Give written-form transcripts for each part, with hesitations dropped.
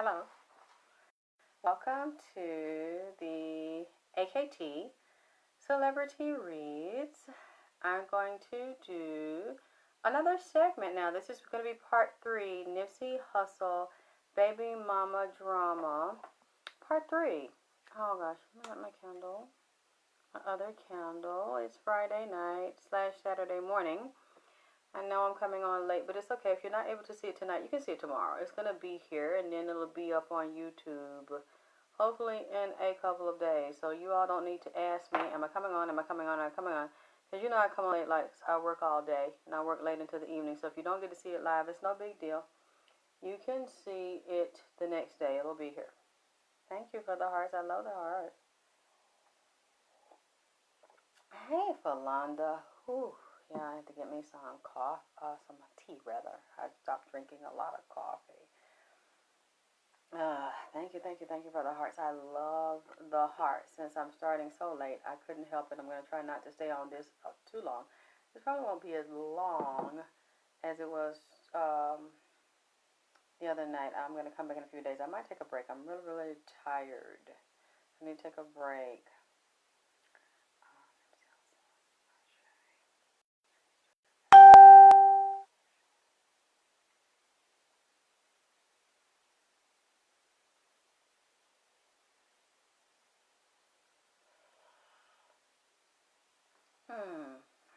Hello. Welcome to the AKT Celebrity Reads. I'm going to do another segment now. This is going to be part 3, Nipsey Hussle Baby Mama Drama. Part 3. Oh gosh, I'm at my candle. My other candle. It's Friday night / Saturday morning. I know I'm coming on late, but it's okay. If you're not able to see it tonight, you can see it tomorrow. It's going to be here, and then it'll be up on YouTube, hopefully in a couple of days. So you all don't need to ask me, am I coming on, am I coming on, am I coming on? Because you know I come on late, like I work all day, and I work late into the evening. So if you don't get to see it live, it's no big deal. You can see it the next day. It'll be here. Thank you for the hearts. I love the hearts. Hey, Philanda. Whew. Yeah, I had to get me some some tea rather. I stopped drinking a lot of coffee. Thank you for the hearts. I love the hearts. Since I'm starting so late, I couldn't help it. I'm going to try not to stay on this too long. This probably won't be as long as it was the other night. I'm going to come back in a few days. I might take a break. I'm really, really tired. I need to take a break.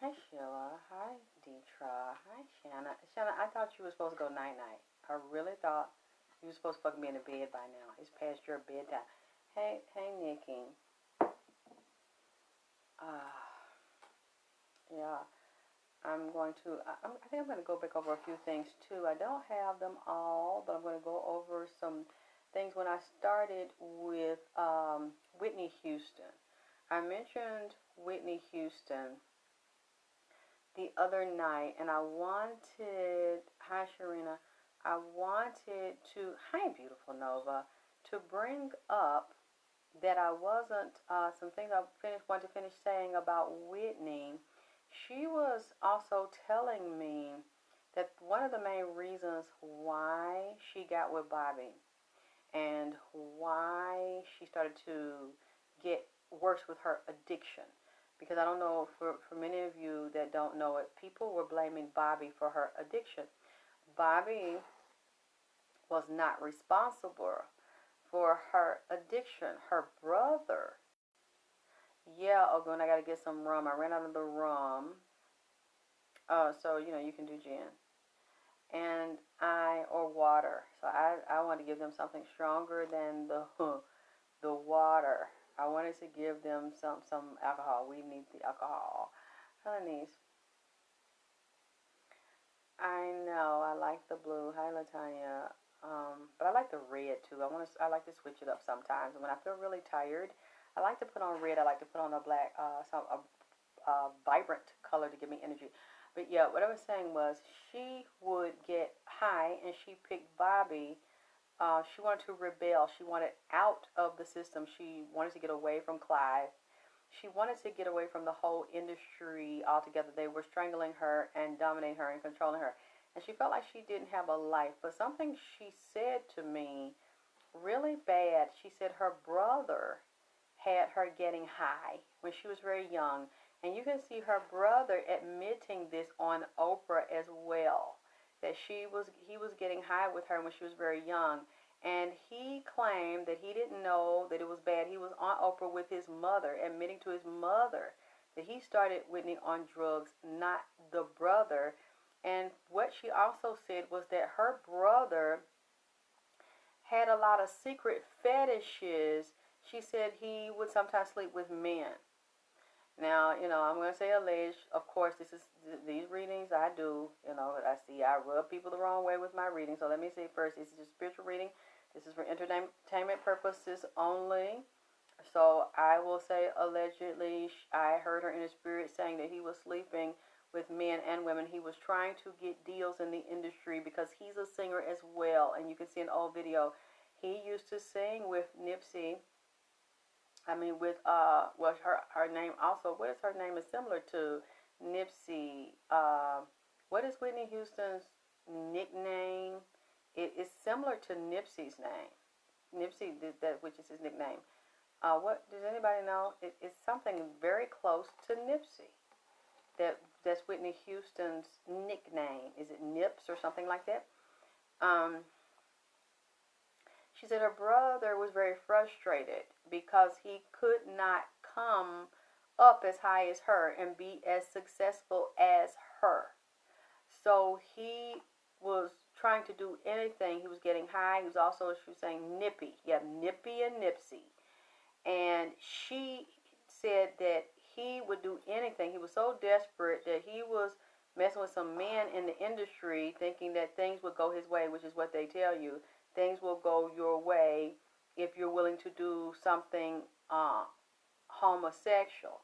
Hi, Sheila. Hi, Deetra. Hi, Shanna. Shanna, I thought you were supposed to go night-night. I really thought you were supposed to fucking be in the bed by now. It's past your bedtime. Hey, Nikki. Yeah. I think I'm going to go back over a few things, too. I don't have them all, but I'm going to go over some things when I started with Whitney Houston. I mentioned Whitney Houston the other night, and hi Sharina, I wanted to, hi beautiful Nova, to bring up that I wasn't, some things I want to finish saying about Whitney. She was also telling me that one of the main reasons why she got with Bobby and why she started to get worse with her addiction, because I don't know, for many of you that don't know it, people were blaming Bobby for her addiction. Bobby was not responsible for her addiction. Her brother. Yeah, Ogun, I got to get some rum. I ran out of the rum. So, you can do gin. Or water. So I want to give them something stronger than the water. I wanted to give them some alcohol. We need the alcohol. Honeys. I know. I like the blue. Hi, Latanya. But I like the red too. I like to switch it up sometimes. When I feel really tired, I like to put on red. I like to put on a black, a vibrant color to give me energy. But yeah, what I was saying was she would get high and she picked Bobby. She wanted to rebel. She wanted out of the system. She wanted to get away from Clive. She wanted to get away from the whole industry altogether. They were strangling her and dominating her and controlling her. And she felt like she didn't have a life. But something she said to me really bad, she said her brother had her getting high when she was very young. And you can see her brother admitting this on Oprah as well, that he was getting high with her when she was very young. And he claimed that he didn't know that it was bad. He was on Oprah with his mother, admitting to his mother that he started Whitney on drugs, not the brother. And what she also said was that her brother had a lot of secret fetishes. She said he would sometimes sleep with men. Now, I'm going to say alleged. Of course, these readings I do. I rub people the wrong way with my reading. So let me say first, this is just spiritual reading. This is for entertainment purposes only. So I will say allegedly, I heard her in the spirit saying that he was sleeping with men and women. He was trying to get deals in the industry because he's a singer as well. And you can see an old video. He used to sing with Nipsey. Her name also, what is her name is similar to Nipsey. What is Whitney Houston's nickname? it is similar to Nipsey's name. Nipsey did that, which is his nickname. What does anybody know? It's something very close to Nipsey. That's Whitney Houston's nickname. Is it Nips or something like that? Um, she said her brother was very frustrated because he could not come up as high as her and be as successful as her. So he was trying to do anything. He was getting high. He was also, she was saying, nippy. Yeah, Nippy and Nipsey. And she said that he would do anything. He was so desperate that he was messing with some men in the industry thinking that things would go his way, which is what they tell you. Things will go your way if you're willing to do something homosexual.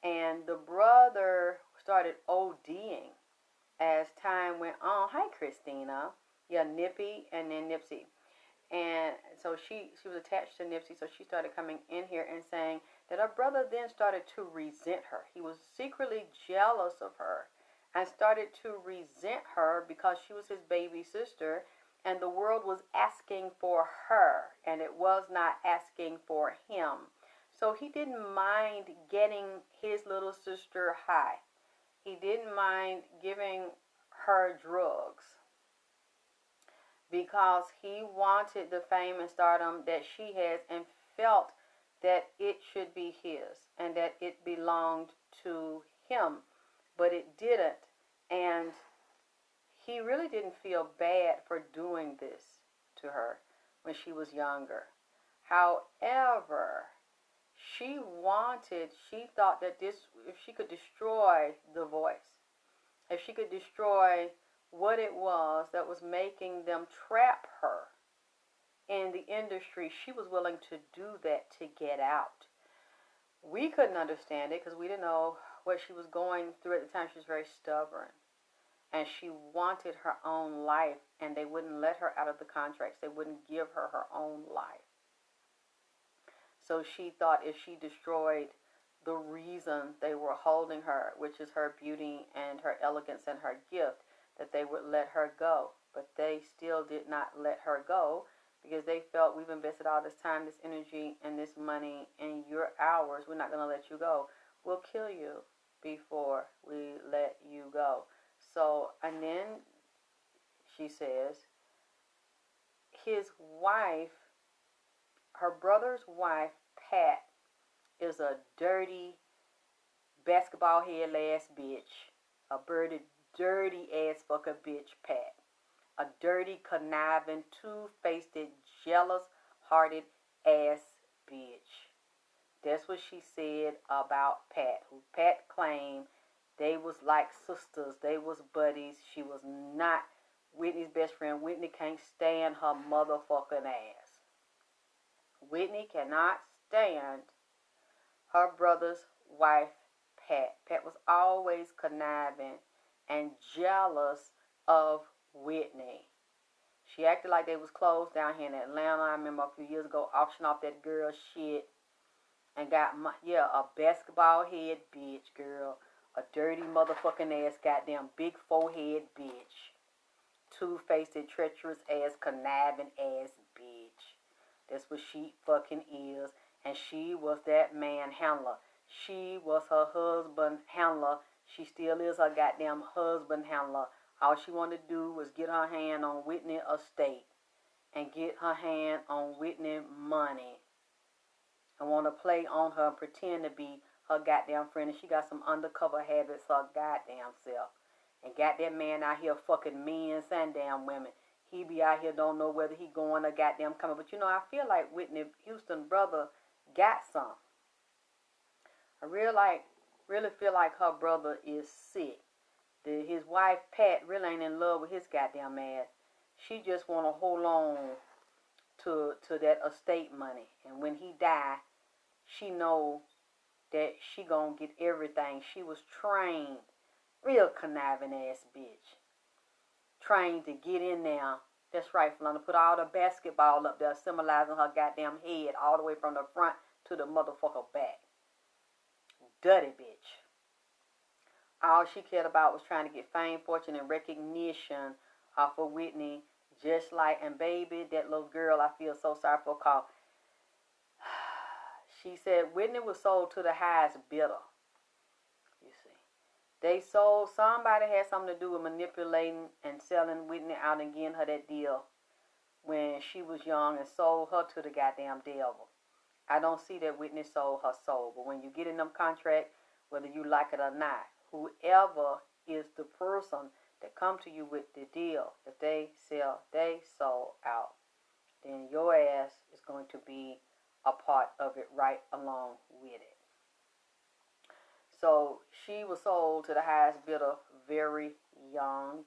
And the brother started ODing as time went on. Hi, Christina. Yeah, Nippy and then Nipsey. And so she was attached to Nipsey, so she started coming in here and saying that her brother then started to resent her. He was secretly jealous of her and started to resent her because she was his baby sister and the world was asking for her and it was not asking for him. So he didn't mind getting his little sister high. He didn't mind giving her drugs because he wanted the fame and stardom that she has and felt that it should be his and that it belonged to him, but it didn't. And he really didn't feel bad for doing this to her when she was younger. However, she thought that this, if she could destroy The Voice, if she could destroy what it was that was making them trap her in the industry, she was willing to do that to get out. We couldn't understand it because we didn't know what she was going through at the time. She was very stubborn. And she wanted her own life, and they wouldn't let her out of the contracts. They wouldn't give her her own life. So she thought if she destroyed the reason they were holding her, which is her beauty and her elegance and her gift, that they would let her go. But they still did not let her go because they felt, we've invested all this time, this energy, and this money in your hours. We're not going to let you go. We'll kill you before we let you go. So, and then she says, his wife, her brother's wife, Pat, is a dirty, basketball head ass bitch. A dirty ass fucker bitch, Pat. A dirty, conniving, two-faced, jealous-hearted ass bitch. That's what she said about Pat, who Pat claimed they was like sisters. They was buddies. She was not Whitney's best friend. Whitney can't stand her motherfucking ass. Whitney cannot stand her brother's wife, Pat. Pat was always conniving and jealous of Whitney. She acted like they was closed down here in Atlanta. I remember a few years ago auctioning off that girl's shit and got a basketball head bitch, girl. A dirty motherfucking ass, goddamn big forehead bitch. Two-faced, treacherous ass, conniving ass bitch. That's what she fucking is. And she was that man handler. She was her husband handler. She still is her goddamn husband handler. All she wanted to do was get her hand on Whitney estate and get her hand on Whitney money. And want to play on her and pretend to be her goddamn friend. And she got some undercover habits her goddamn self. And got that man out here fucking men and damn women. He be out here don't know whether he going or goddamn coming. But you know, I feel like Whitney Houston brother got some. I really feel like her brother is sick. His wife Pat really ain't in love with his goddamn ass. She just want to hold on to that estate money. And when he die, she know that she gonna get everything. She was trained, real conniving ass bitch. Trained to get in there. That's right, Flonna. Put all the basketball up there symbolizing her goddamn head all the way from the front to the motherfucker back. Dirty bitch. All she cared about was trying to get fame, fortune, and recognition for Whitney just like, and baby, that little girl I feel so sorry for, called, she said Whitney was sold to the highest bidder. You see, they sold, somebody had something to do with manipulating and selling Whitney out and getting her that deal when she was young and sold her to the goddamn devil. I don't see that Whitney sold her soul, but when you get in them contracts, whether you like it or not, whoever is the person that come to you with the deal, if they sell they soul out, then your ass is going to be a part of it right along with it. So she was sold to the highest bidder very young,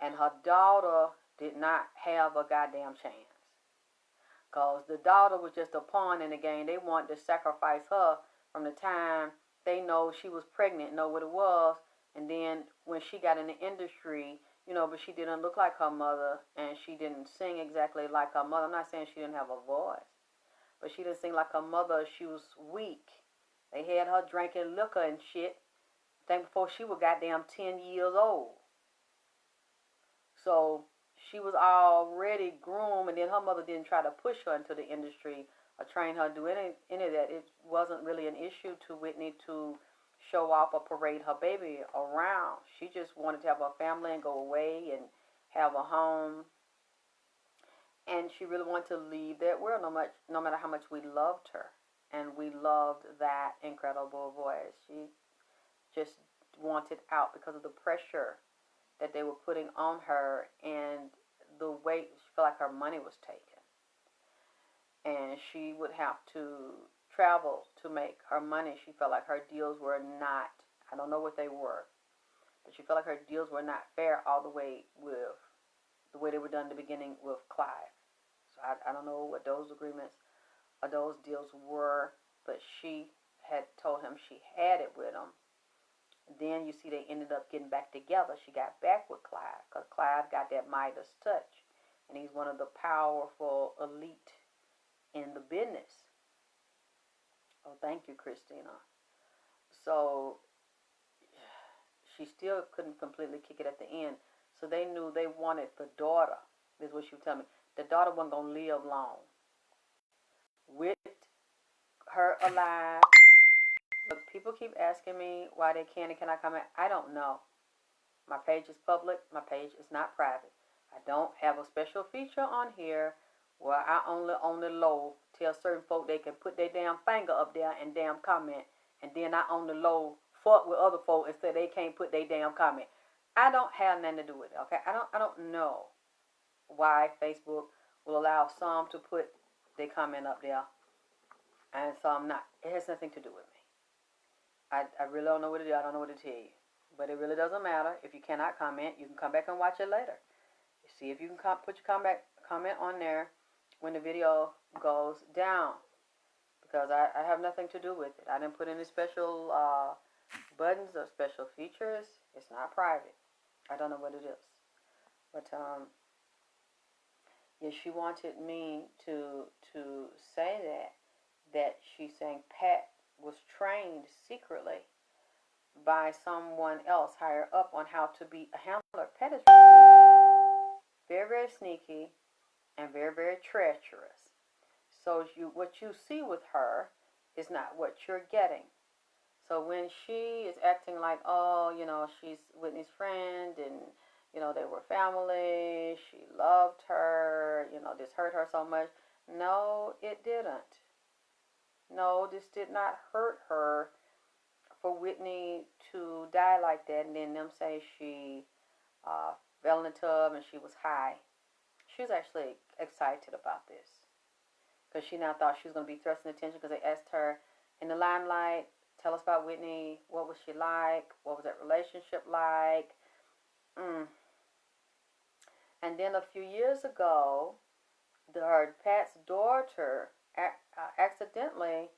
and her daughter did not have a goddamn chance. Because the daughter was just a pawn in the game. They wanted to sacrifice her from the time they know she was pregnant, know what it was. And then when she got in the industry, but she didn't look like her mother, and she didn't sing exactly like her mother. I'm not saying she didn't have a voice, but she didn't sing like her mother. She was weak. They had her drinking liquor and shit, I think before she was goddamn 10 years old. So she was already groomed, and then her mother didn't try to push her into the industry or train her to do any of that. It wasn't really an issue to Whitney to show off or parade her baby around. She just wanted to have a family and go away and have a home. And she really wanted to leave that world, no matter how much we loved her. And we loved that incredible voice. She just wanted out because of the pressure that they were putting on her, and the way she felt like her money was taken. And she would have to travel to make her money. She felt like her deals were not, I don't know what they were, but she felt like her deals were not fair all the way with the way they were done in the beginning with Clive. So I don't know what those agreements or those deals were, but she had told him she had it with him. Then you see they ended up getting back together. She got back with Clive because Clive got that Midas touch, and he's one of the powerful elite in the business. Oh, thank you, Christina. So she still couldn't completely kick it at the end. So they knew they wanted the daughter. This is what she was telling me. The daughter wasn't going to live long. With her alive, look, people keep asking me why they can and cannot comment. I don't know. My page is public. My page is not private. I don't have a special feature on here where I only on the low tell certain folk they can put their damn finger up there and damn comment, and then I on the low fuck with other folk and say they can't put their damn comment. I don't have nothing to do with it. Okay, I don't know why Facebook will allow some to put their comment up there and some not. It has nothing to do with me. I really don't know what to do. I don't know what to tell you. But it really doesn't matter. If you cannot comment, you can come back and watch it later. See if you can put your comment on there when the video goes down. Because I have nothing to do with it. I didn't put any special buttons or special features. It's not private. I don't know what it is. But yeah, she wanted me to say that she's saying Pat was trained secretly by someone else higher up on how to be a handler. Pat is sneaky, very, very sneaky, and very, very treacherous. So what you see with her is not what you're getting. So when she is acting like, oh, she's Whitney's friend and, they were family, she loved her, this hurt her so much. No, it didn't. No, this did not hurt her for Whitney to die like that, and then them say she fell in the tub and she was high. She was actually excited about this because she now thought she was going to be thrusting attention because they asked her in the limelight, tell us about Whitney. What was she like? What was that relationship like? And then a few years ago, Pat's daughter accidentally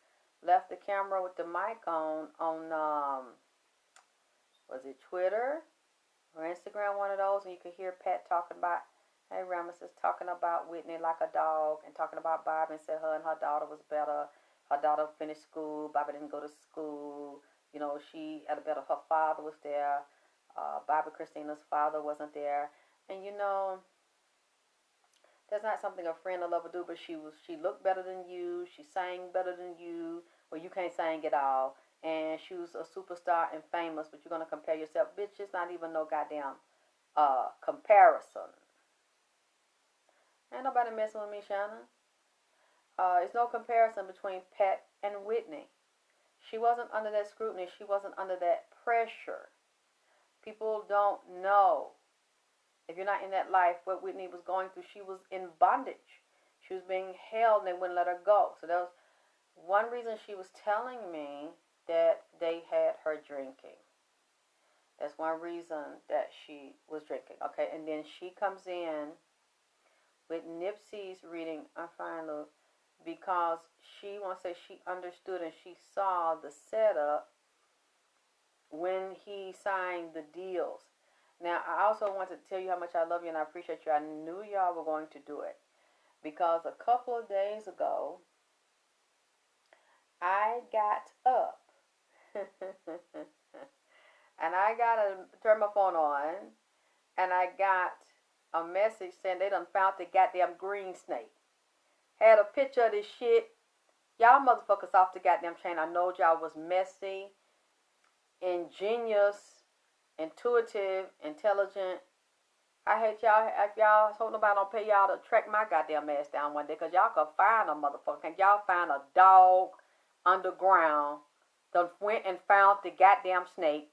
left the camera with the mic on was it Twitter or Instagram, one of those, and you could hear Pat talking about, hey, Ramesses, talking about Whitney like a dog, and talking about Bobby, and said her and her daughter was better. Her daughter finished school. Bobby didn't go to school. She had a better, her father was there. Bobby Christina's father wasn't there. And That's not something a friend or lover do, but she looked better than you, she sang better than you, well, you can't sing at all, and she was a superstar and famous, but you're gonna compare yourself. Bitch, it's not even no goddamn comparison. Ain't nobody messing with me, Shanna. It's no comparison between Pat and Whitney. She wasn't under that scrutiny. She wasn't under that pressure. People don't know, if you're not in that life, what Whitney was going through. She was in bondage. She was being held and they wouldn't let her go. So that was one reason she was telling me that they had her drinking. That's one reason that she was drinking. Okay, and then she comes in with Nipsey's reading. I find a because she wants to say she understood and she saw the setup when he signed the deals. Now, I also want to tell you how much I love you and I appreciate you. I knew y'all were going to do it because a couple of days ago, I got up and I got to turn my phone on and I got a message saying they done found the goddamn green snake. Had a picture of this shit. Y'all motherfuckers off the goddamn chain. I know y'all was messy, ingenious, intuitive, intelligent. I hate y'all. If y'all hope nobody don't pay y'all to track my goddamn ass down one day, because y'all could find a motherfucker. Can y'all find a dog underground that went and found the goddamn snake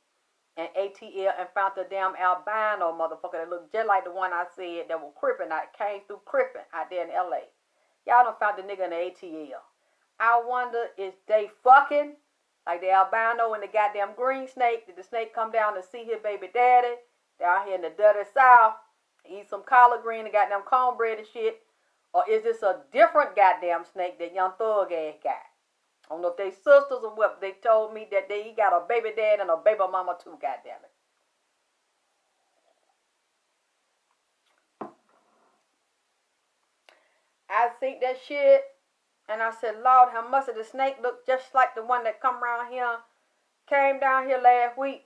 and ATL and found the damn albino motherfucker that looked just like the one I said that was crippin'. I came through crippin' out there in LA. Y'all done found the nigga in the ATL. I wonder if they fucking like the albino and the goddamn green snake. Did the snake come down to see his baby daddy down here in the dirty south? Eat some collard green and goddamn cornbread and shit. Or is this a different goddamn snake that Young Thug ass got? I don't know if they sisters or what. They told me that he got a baby dad and a baby mama too, goddamn it. I think that shit, and I said, Lord, how much of the snake look just like the one that come around here, came down here last week.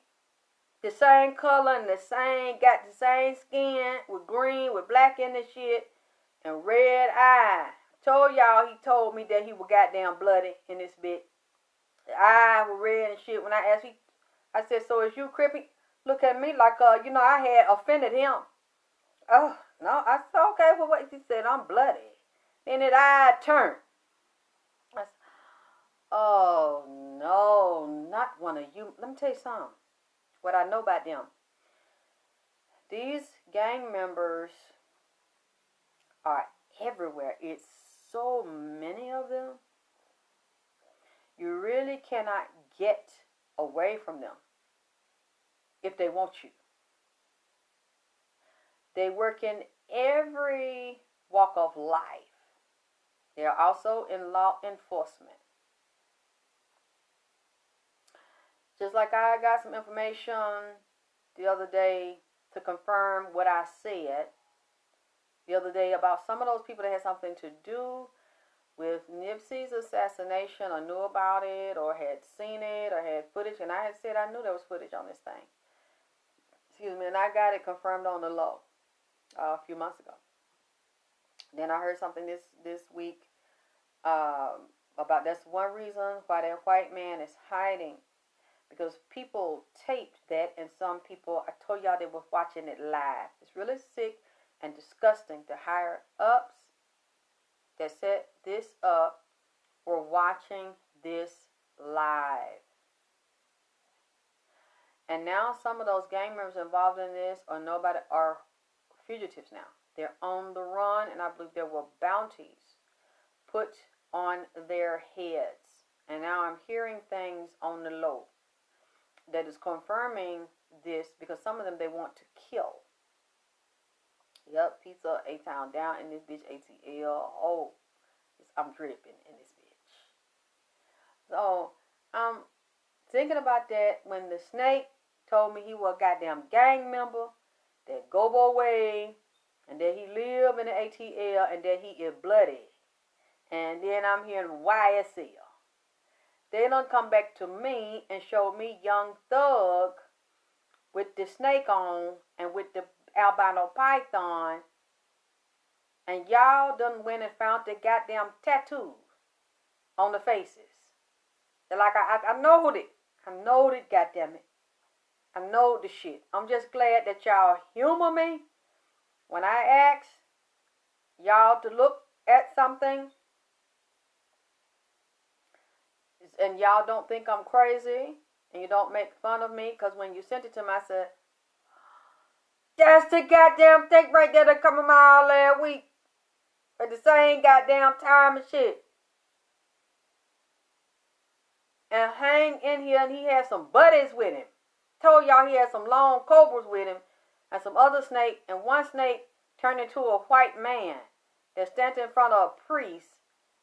The same color and got the same skin with green, with black in the shit, and red eye. Told y'all he told me that he was goddamn bloody in this bitch. The eye was red and shit. When I asked I said, so is you creepy? Look at me like, I had offended him. Oh, no, I said, okay, well, what? He said, I'm bloody. Then his eye turned. I said, oh, no, not one of you. Let me tell you something. What I know about them. These gang members are everywhere. It's so many of them. You really cannot get away from them if they want you. They work in every walk of life. They are also in law enforcement. Just like I got some information the other day to confirm what I said the other day about some of those people that had something to do with Nipsey's assassination or knew about it or had seen it or had footage. And I had said I knew there was footage on this thing. Excuse me. And I got it confirmed on the low a few months ago. Then I heard something this week about that's one reason why that white man is hiding. Because people taped that, and some people, I told y'all they were watching it live. It's really sick and disgusting. The higher ups that set this up were watching this live. And now some of those gang members involved in this are fugitives now. They're on the run, and I believe there were bounties put on their heads. And now I'm hearing things on the low that is confirming this, because some of them they want to kill. Yep, pizza A-Town down in this bitch, ATL. Oh, I'm dripping in this bitch. So, I'm thinking about that when the snake told me he was a goddamn gang member that go away, and that he live in the ATL, and that he is bloody. And then I'm hearing YSL. They don't come back to me and show me Young Thug with the snake on and with the albino python And y'all done went and found the goddamn tattoos on the faces. They're like, I know it. I know it, goddamn it. I know the shit. I'm just glad that y'all humor me when I ask y'all to look at something and y'all don't think I'm crazy and you don't make fun of me, because when you sent it to me, I said, that's the goddamn thing right there that come in my eye last week at the same goddamn time and shit. And hang in here, and he had some buddies with him. Told y'all he had some long cobras with him and some other snake, and one snake turned into a white man that standing in front of a priest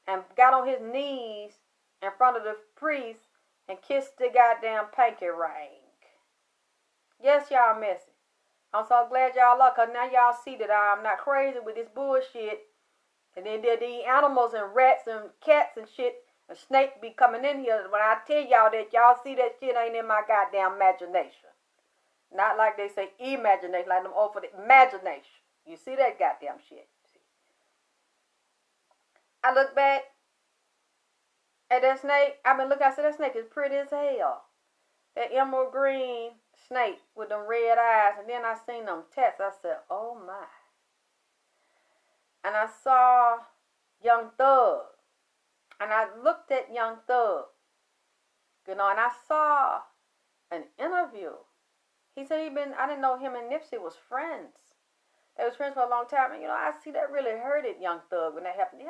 and got on his knees in front of the priest and kissed the goddamn pinky ring. Yes, y'all messy. I'm so glad y'all are, because now y'all see that I'm not crazy with this bullshit. And then there these animals and rats and cats and shit and snakes be coming in here. When I tell y'all that, y'all see that shit ain't in my goddamn imagination. Not like they say imagination, like them old for the imagination. You see that goddamn shit. I look back at that snake. I mean, look, I said that snake is pretty as hell. That emerald green snake with them red eyes. And then I seen them tats. I said, oh my. And I saw Young Thug. And I looked at Young Thug. You know, and I saw an interview. He said I didn't know him and Nipsey was friends. They was friends for a long time. And, you know, I see that really hurted Young Thug when that happened.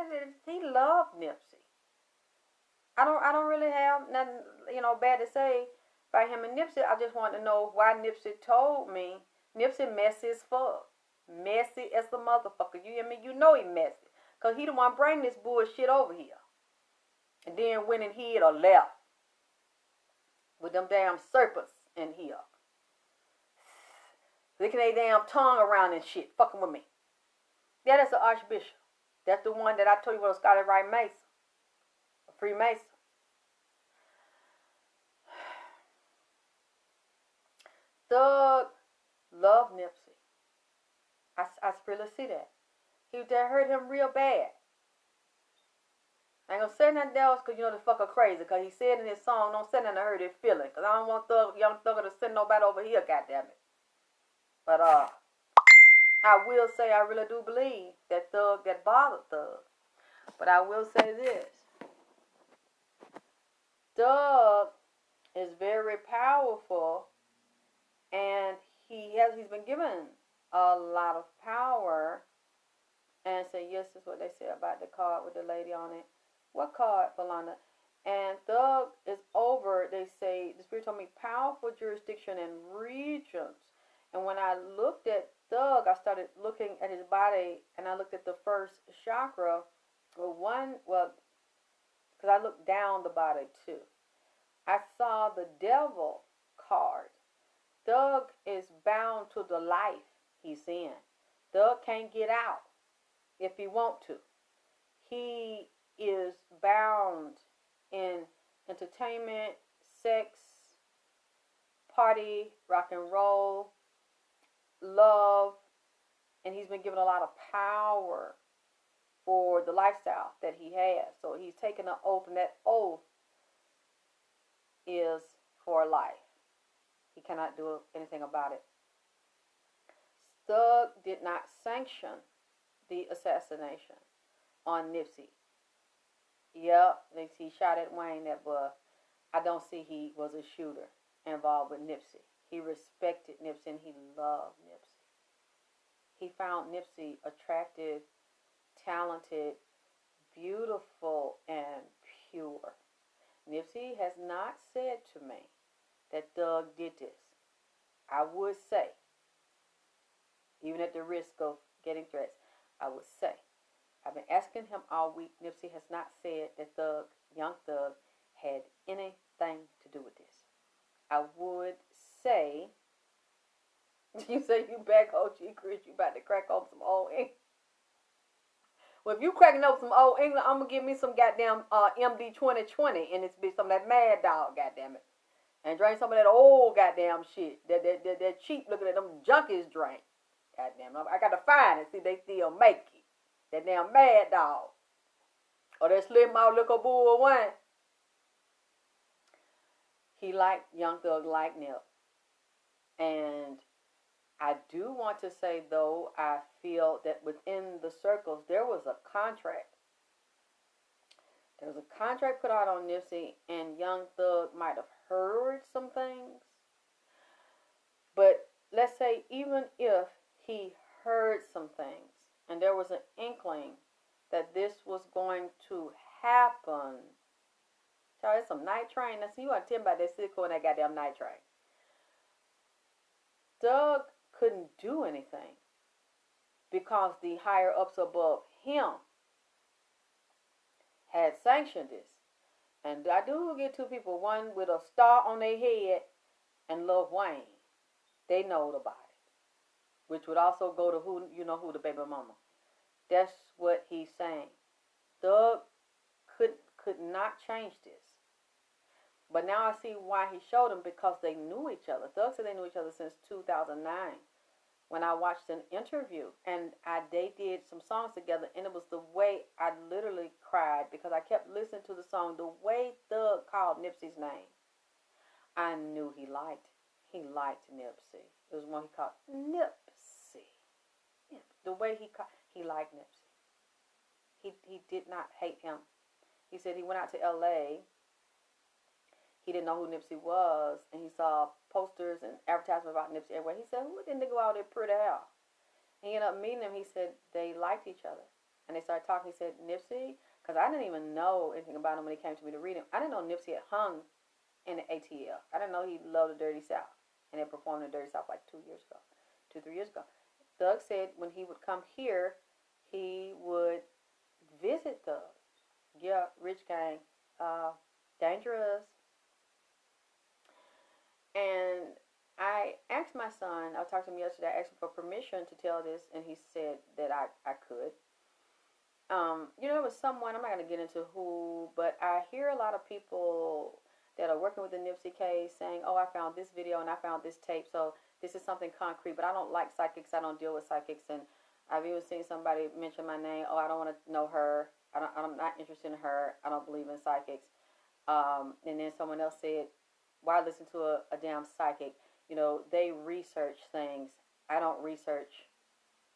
He loved Nipsey. I don't really have nothing, you know, bad to say about him and Nipsey. I just want to know why Nipsey told me Nipsey messy as fuck. Messy as a motherfucker. You hear me? You know he messy. Because he the one bring this bullshit over here. And then went and hid or left. With them damn serpents in here. Licking their damn tongue around and shit. Fucking with me. Yeah, that's the Archbishop. That's the one that I told you was Scotty Wright Mason. A Freemason. Thug loved Nipsey. I really see that. That hurt him real bad. I ain't gonna say nothing else because you know the fucker crazy. Because he said in his song, don't say nothing to hurt his feelings. Because I don't want Young Thugger to send nobody over here, goddammit. But I will say I really do believe that Thug that bothered Thug. But I will say this. Thug is very powerful, and he's been given a lot of power. And say, yes, that's what they said about the card with the lady on it. What card, Philanda? And Thug is over, they say, the Spirit told me, powerful jurisdiction and regions. And when I looked at Thug, I started looking at his body, and I looked at the first chakra. Because I looked down the body too. I saw the devil card. Thug is bound to the life he's in. Thug can't get out if he want to. He is bound in entertainment, sex, party, rock and roll, love, and he's been given a lot of power for the lifestyle that he has. So he's taken an oath, and that oath is for life. He cannot do anything about it. Thug did not sanction the assassination on Nipsey. Yep, he shot at Wayne, that boy. I don't see he was a shooter involved with Nipsey. He respected Nipsey and he loved Nipsey. He found Nipsey attractive, talented, beautiful, and pure. Nipsey has not said to me that Thug did this. I would say, even at the risk of getting threats, I would say, I've been asking him all week. Nipsey has not said that Young Thug, had anything to do with this. I would say, you say you back, OG Chris, you about to crack open some old English. Well, if you cracking open some old English, I'm going to give me some goddamn MD 2020 and this bitch, some of that Mad Dog, goddamn it. And drink some of that old goddamn shit. That cheap looking at them junkies drink. Goddamn, I got to find it. See, they still make it. That damn Mad Dog. Or that Slim Out Liquor Bull one. He liked Young Thug, like Nip. And I do want to say, though, I feel that within the circles, there was a contract. There was a contract put out on Nipsey, and Young Thug might have heard some things. But let's say even if he heard some things, and there was an inkling that this was going to happen. Child, it's some night train. Now, see, you want to tell me about that sicko and that goddamn night train. Doug couldn't do anything because the higher ups above him had sanctioned this. And I do get two people, one with a star on their head and Lil Wayne. They know about it, which would also go to who, you know who, the baby mama. That's what he's saying. Doug could not change this. But now I see why he showed them, because they knew each other. Doug said they knew each other since 2009 when I watched an interview. And they did some songs together, and it was the way I literally cried because I kept listening to the song. The way Doug called Nipsey's name, I knew he liked Nipsey. It was one he called Nipsey. The way he liked Nipsey. He did not hate him. He said he went out to L.A., he didn't know who Nipsey was, and he saw posters and advertisements about Nipsey everywhere. He said, who didn't go out there pretty hair? He ended up meeting him. He said they liked each other. And they started talking. He said, Nipsey, because I didn't even know anything about him when he came to me to read him. I didn't know Nipsey had hung in the ATL. I didn't know he loved the Dirty South and had performed in the Dirty South like 3 years ago. Doug said when he would come here, he would visit Doug. Yeah, Rich Gang, dangerous. And I asked my son, I talked to him yesterday, I asked him for permission to tell this, and he said that I could. There was someone, I'm not going to get into who, but I hear a lot of people that are working with the Nipsey case saying, oh, I found this video and I found this tape, so this is something concrete, but I don't like psychics, I don't deal with psychics, and I've even seen somebody mention my name, oh, I don't want to know her, I'm not interested in her, I don't believe in psychics. And then someone else said, why listen to a damn psychic? They research things. I don't research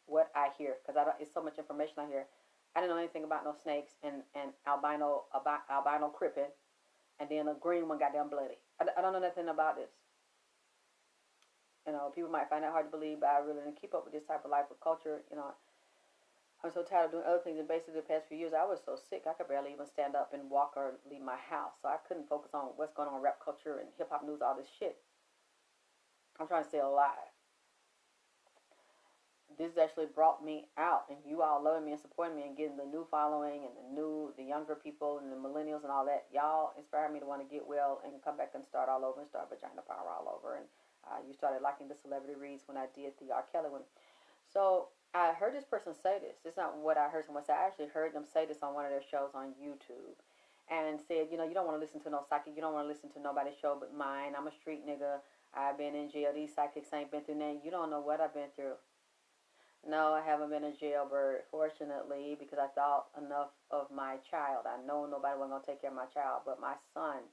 what I hear because it's so much information I hear. I didn't know anything about no snakes and albino cripping, and then a green one goddamn bloody. I don't know nothing about this. People might find that hard to believe, but I really didn't keep up with this type of life or culture. I'm so tired of doing other things, and basically the past few years I was so sick I could barely even stand up and walk or leave my house, so I couldn't focus on what's going on in rap culture and hip-hop news, all this shit. I'm trying to stay alive. This actually brought me out, and you all loving me and supporting me and getting the new following and the younger people and the millennials and all that. Y'all inspired me to want to get well and come back and start all over and start Vagina Power all over. And you started liking the celebrity reads when I did the R. Kelly one. So I heard this person say this. It's not what I heard someone say. I actually heard them say this on one of their shows on YouTube. And said, you don't want to listen to no psychic. You don't want to listen to nobody's show but mine. I'm a street nigga. I've been in jail. These psychics ain't been through nothing. You don't know what I've been through. No, I haven't been a jailbird, fortunately, because I thought enough of my child. I know nobody was going to take care of my child, but my son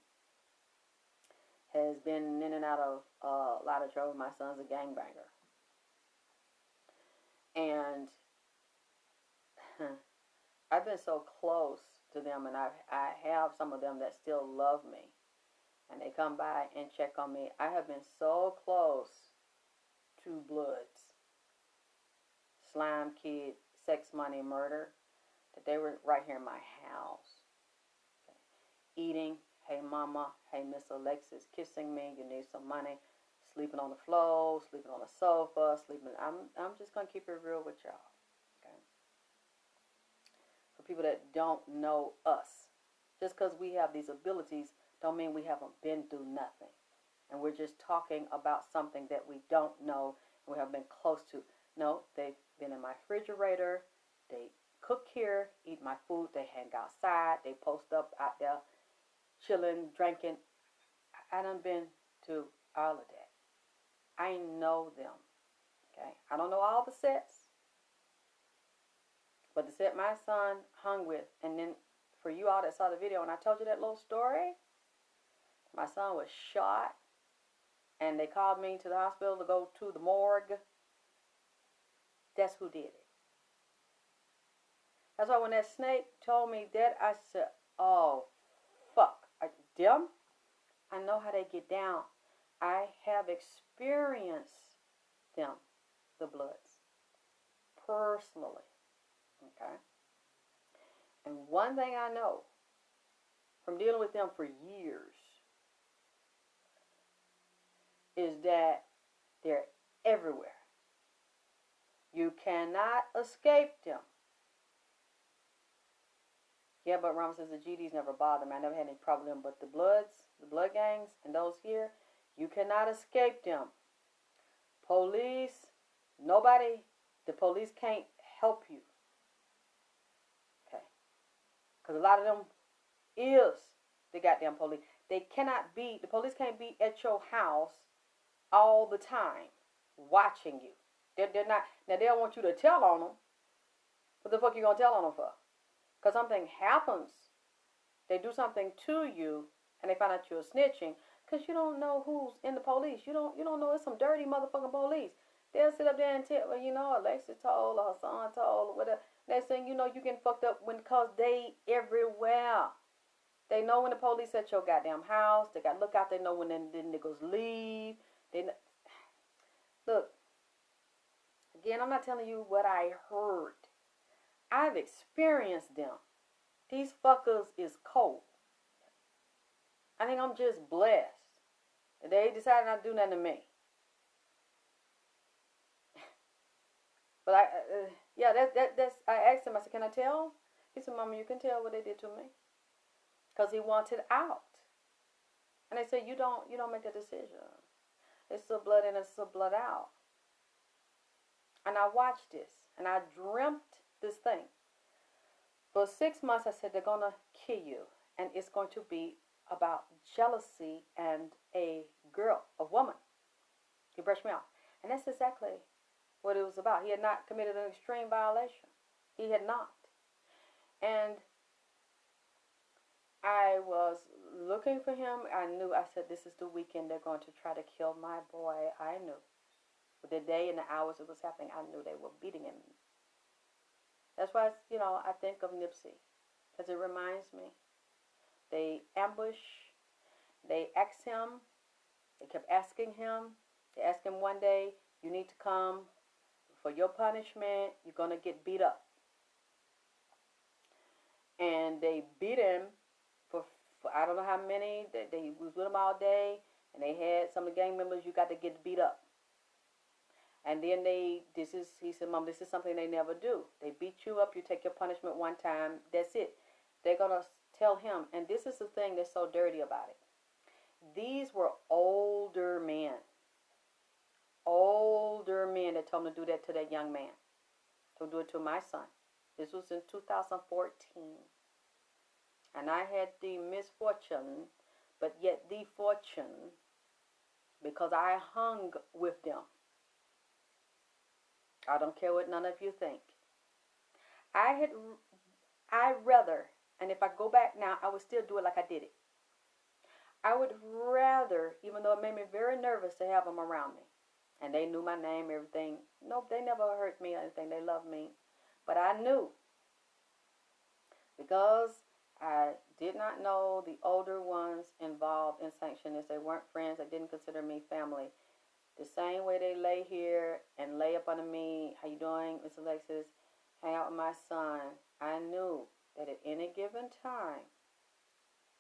has been in and out of a lot of trouble. My son's a gangbanger. And I've been so close to them, and I have some of them that still love me, and they come by and check on me. I have been so close to Bloods, Slime Kid, Sex, Money, Murder, that they were right here in my house. Okay. Eating, hey mama, hey Miss Alexyss, kissing me, you need some money, sleeping on the floor, sleeping on the sofa, sleeping. I'm just gonna keep it real with y'all. Okay. For people that don't know us, just because we have these abilities don't mean we haven't been through nothing. And we're just talking about something that we don't know and we have been close to. No, they've been in my refrigerator. They cook here, eat my food. They hang outside. They post up out there, chilling, drinking. I done been to all of that. I know them. Okay, I don't know all the sets, But the set my son hung with, and then for you all that saw the video, and I told you that little story, my son was shot, and they called me to the hospital to go to the morgue. That's who did it. That's why when that snake told me that, I said, oh, fuck. Them? I know how they get down. I have experienced them, the Bloods, personally. Okay? And one thing I know from dealing with them for years is that they're everywhere. You cannot escape them. Yeah, but Rama says the GDs never bothered me. I never had any problem, but the Bloods, the blood gangs, and those here, you cannot escape them. Police, nobody, the police can't help you. Okay? Because a lot of them is the goddamn police. They cannot be, the police can't be at your house all the time watching you. They're not, now they don't want you to tell on them. What the fuck you gonna tell on them for? Because something happens. They do something to you and they find out you're snitching because you don't know who's in the police. You don't know it's some dirty motherfucking police. They'll sit up there and tell, well, you know, Alexyss told or her son told or whatever. Next thing you know, you getting fucked up because they everywhere. They know when the police at your goddamn house. They got to look out. They know when the niggas leave. Look, again, I'm not telling you what I heard. I've experienced them. These fuckers is cold. I think I'm just blessed. They decided not to do nothing to me. But that's. I asked him. I said, "Can I tell?" He said, "Mama, you can tell what they did to me." Because he wanted out. And they said, "You don't make a decision. It's a blood in, it's a blood out." And I watched this, and I dreamt this thing. For 6 months, I said, they're going to kill you. And it's going to be about jealousy and a girl, a woman. He brushed me off. And that's exactly what it was about. He had not committed an extreme violation. He had not. And I was looking for him. I knew, I said, this is the weekend they're going to try to kill my boy. I knew. With the day and the hours it was happening, I knew they were beating him. That's why, I think of Nipsey. Because it reminds me. They ambush. They asked him. They kept asking him. They asked him one day, you need to come for your punishment. You're going to get beat up. And they beat him for I don't know how many. They was with him all day. And they had some of the gang members, you got to get beat up. And then he said, Mom, this is something they never do. They beat you up, you take your punishment one time, that's it. They're going to tell him, and this is the thing that's so dirty about it. These were older men. Older men that told him to do that to that young man. To do it to my son. This was in 2014. And I had the misfortune, but yet the fortune, because I hung with them. I don't care what none of you think. I'd rather, and if I go back now, I would still do it like I did it. I would rather, even though it made me very nervous to have them around me. And they knew my name, everything. Nope, they never hurt me or anything. They loved me. But I knew. Because I did not know the older ones involved in sanctionists. They weren't friends. They didn't consider me family. The same way they lay here and lay up under me, how you doing, Miss Alexyss? Hang out with my son. I knew that at any given time,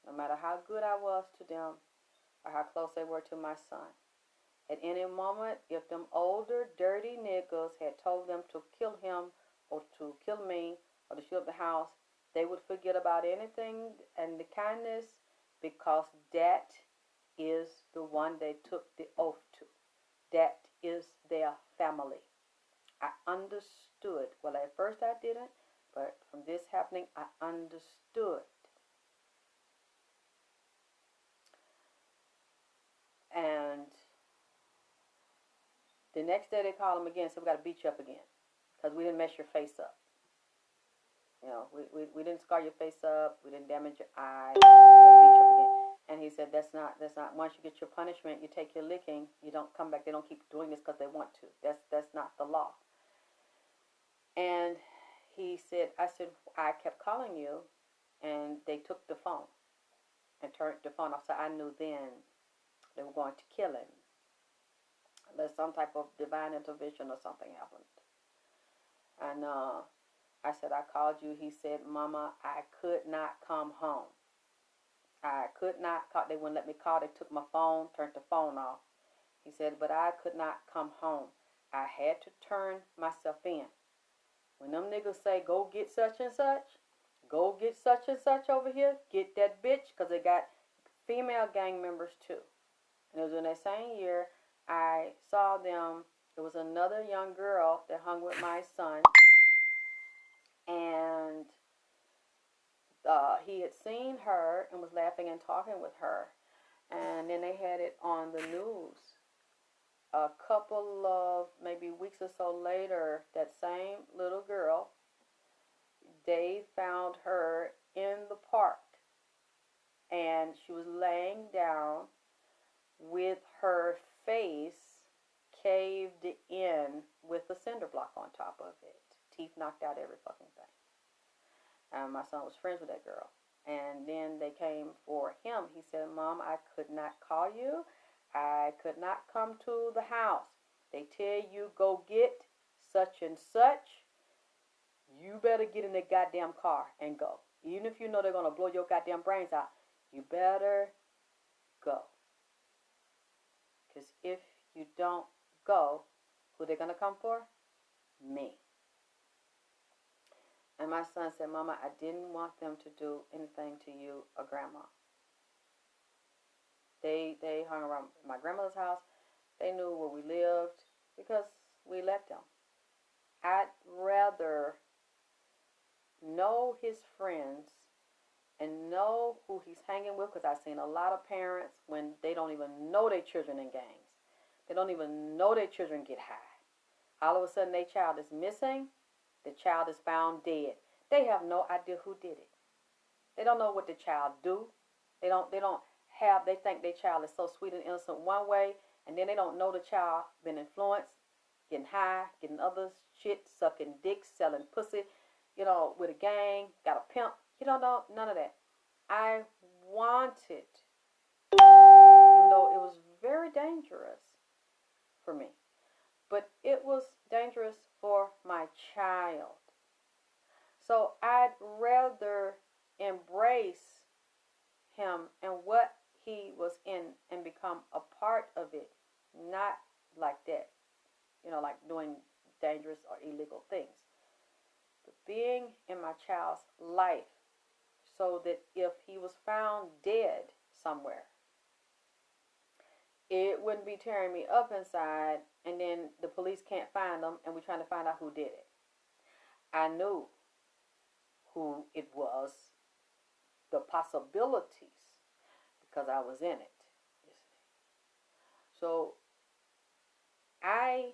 no matter how good I was to them or how close they were to my son, at any moment, if them older, dirty niggas had told them to kill him or to kill me or to shoot up the house, they would forget about anything and the kindness because that is the one they took the oath to. That is their family. I understood. Well, at first I didn't, but from this happening, I understood. And the next day they called him again and said, we got to beat you up again because we didn't mess your face up. You know, we didn't scar your face up. We didn't damage your eye. We're gonna beat you up again. And he said, that's not. Once you get your punishment, you take your licking. You don't come back. They don't keep doing this because they want to. That's not the law. And he said, I kept calling you, and they took the phone and turned the phone off. So I knew then they were going to kill him, unless some type of divine intervention or something happened. And I said, I called you. He said, Mama, I could not come home. I could not call. They wouldn't let me call. They took my phone, turned the phone off. He said, but I could not come home. I had to turn myself in. When them niggas say, go get such and such, go get such and such over here, get that bitch, because they got female gang members too. And it was in that same year, I saw them. There was another young girl that hung with my son, and he had seen her and was laughing and talking with her. And then they had it on the news. A couple of maybe weeks or so later, that same little girl, they found her in the park, and she was laying down with her face caved in with a cinder block on top of it. Teeth knocked out, every fucking thing. And my son was friends with that girl. And then they came for him. He said, Mom, I could not call you. I could not come to the house. They tell you go get such and such. You better get in the goddamn car and go. Even if you know they're going to blow your goddamn brains out, you better go. Because if you don't go, who they going to come for? Me. And my son said, Mama, I didn't want them to do anything to you or Grandma. They hung around my grandmother's house. They knew where we lived because we let them. I'd rather know his friends and know who he's hanging with, because I've seen a lot of parents when they don't even know their children in gangs. They don't even know their children get high. All of a sudden, their child is missing. The child is found dead. They have no idea who did it. They don't know what the child do. They think their child is so sweet and innocent one way, and then they don't know the child been influenced, getting high, getting other shit, sucking dicks, selling pussy, with a gang, got a pimp. You don't know none of that. I wanted, even though it was very dangerous for me, but it was dangerous for my child. So I'd rather embrace him and what he was in and become a part of it, not like that, like doing dangerous or illegal things. But being in my child's life so that if he was found dead somewhere, it wouldn't be tearing me up inside, and then the police can't find them and we're trying to find out who did it. I knew who it was, the possibilities, because I was in it. So I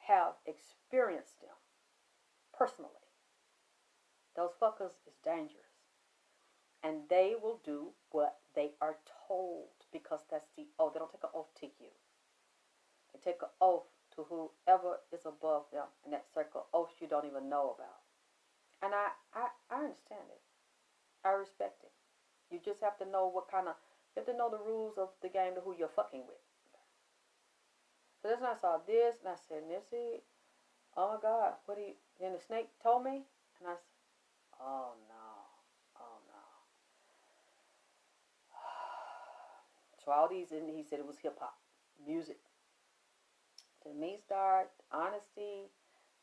have experienced them personally. Those fuckers is dangerous. And they will do what they are told, because that's the oath. They don't take an oath to you. They take an oath to whoever is above them in that circle, oaths you don't even know about. And I understand it. I respect it. You just have to know you have to know the rules of the game to who you're fucking with. So that's when I saw this, and I said, Nipsey, oh my God, then the snake told me, and I said, oh no. So all these, and he said it was hip hop, music. To me, honesty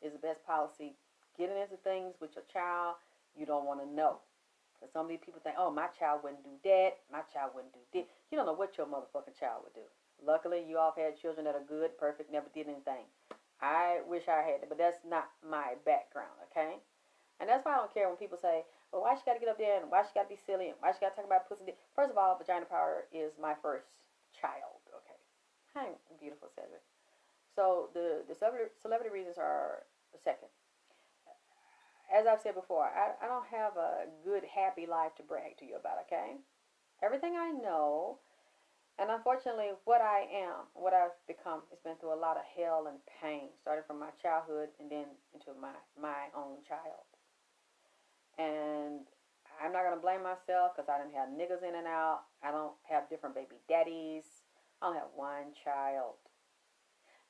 is the best policy. Getting into things with your child you don't want to know. Because some of these people think, oh, my child wouldn't do that, my child wouldn't do this. You don't know what your motherfucking child would do. Luckily, you all have had children that are good, perfect, never did anything. I wish I had it, but that's not my background, okay? And that's why I don't care when people say, well, why she got to get up there and why she got to be silly and why she got to talk about pussy. First of all, vagina power is my first child, okay? Hi, beautiful Cedric. So the celebrity reasons are the second. as I've said before, I don't have a good, happy life to brag to you about, okay? Everything I know, and unfortunately, what I am, what I've become, has been through a lot of hell and pain, starting from my childhood and then into my own child. And I'm not going to blame myself because I didn't have niggas in and out. I don't have different baby daddies. I only have one child.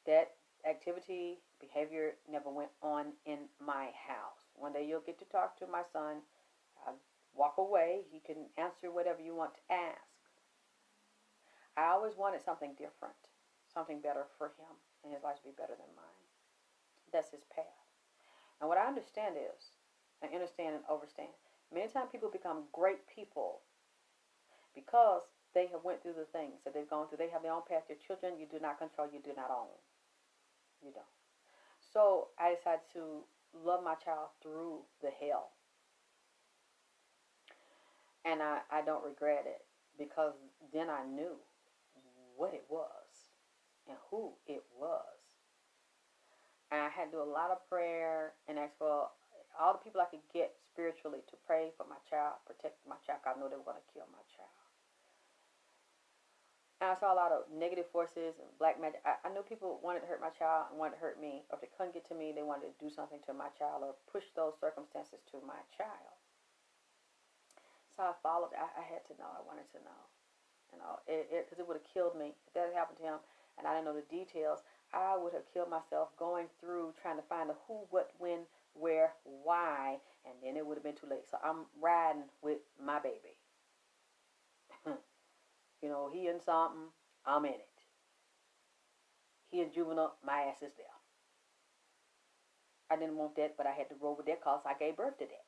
That activity, behavior never went on in my house. One day you'll get to talk to my son. I'll walk away. He can answer whatever you want to ask. I always wanted something different, something better for him, and his life to be better than mine. That's his path. And what I understand is, I understand and overstand, many times people become great people because they have went through the things that they've gone through. They have their own path. Your children, you do not control, you do not own. You don't. So I decided to love my child through the hell. And I don't regret it because then I knew what it was and who it was. And I had to do a lot of prayer and ask for all the people I could get spiritually to pray for my child, protect my child. I knew they were going to kill my child. And I saw a lot of negative forces and black magic. I knew people wanted to hurt my child and wanted to hurt me. Or if they couldn't get to me, they wanted to do something to my child or push those circumstances to my child. So I followed. I had to know. I wanted to know. You know, because it would have killed me. If that had happened to him and I didn't know the details, I would have killed myself going through trying to find the who, what, when, where, why, and then it would have been too late. So I'm riding with my baby. You know, he in something, I'm in it. He in juvenile, my ass is there. I didn't want that, but I had to roll with that because I gave birth to that.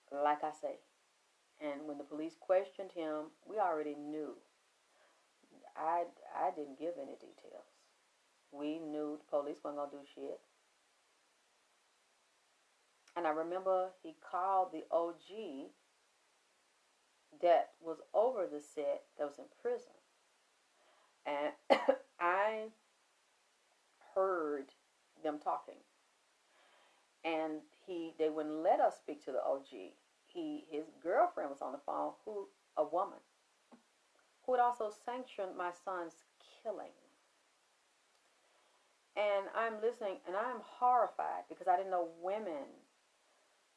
Like I say, and when the police questioned him, we already knew. I didn't give any details. We knew the police weren't going to do shit. And I remember he called the OG that was over the set that was in prison. And I heard them talking. And they wouldn't let us speak to the OG. His girlfriend was on the phone, a woman, who had also sanctioned my son's killing. And I'm listening, and I'm horrified because I didn't know women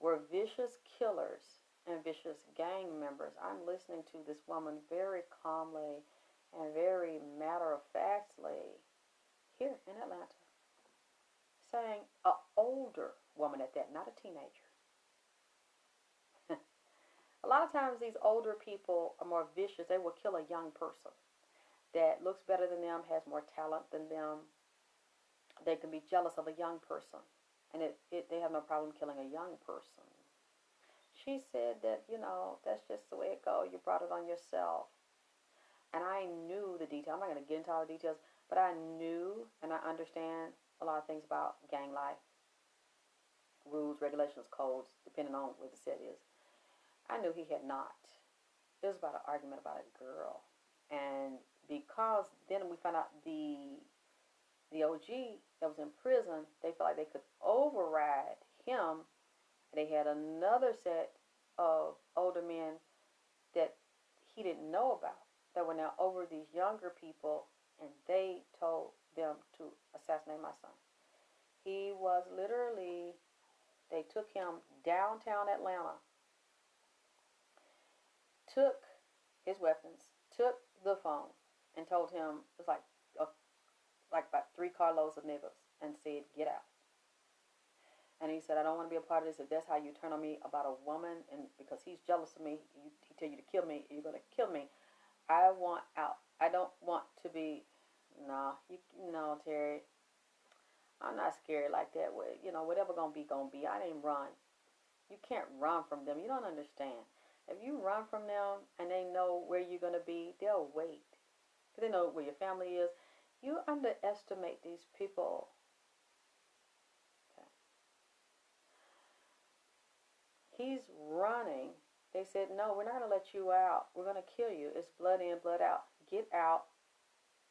were vicious killers and vicious gang members. I'm listening to this woman very calmly and very matter-of-factly here in Atlanta saying, an older woman at that, not a teenager. A lot of times these older people are more vicious. They will kill a young person that looks better than them, has more talent than them. They can be jealous of a young person, and they have no problem killing a young person. She said that, that's just the way it goes. You brought it on yourself. And I knew the details. I'm not going to get into all the details, but I knew and I understand a lot of things about gang life. Rules, regulations, codes, depending on what the set is. I knew he had not. It was about an argument about a girl. And because then we found out the OG that was in prison, they felt like they could override him. They had another set of older men that he didn't know about that were now over these younger people, and they told them to assassinate my son. He was literally, they took him downtown Atlanta, took his weapons, took the phone, and told him it was like about 3 carloads of niggas, and said, get out. And he said, I don't want to be a part of this. If that's how you turn on me about a woman, and because he's jealous of me, he tell you to kill me, you're going to kill me. I want out. I don't want to be, no, Terry, I'm not scared like that. Whatever going to be, going to be. I didn't run. You can't run from them. You don't understand. If you run from them and they know where you're going to be, they'll wait. Because they know where your family is. You underestimate these people. Okay. He's running. They said, no, we're not going to let you out. We're going to kill you. It's blood in, blood out. Get out.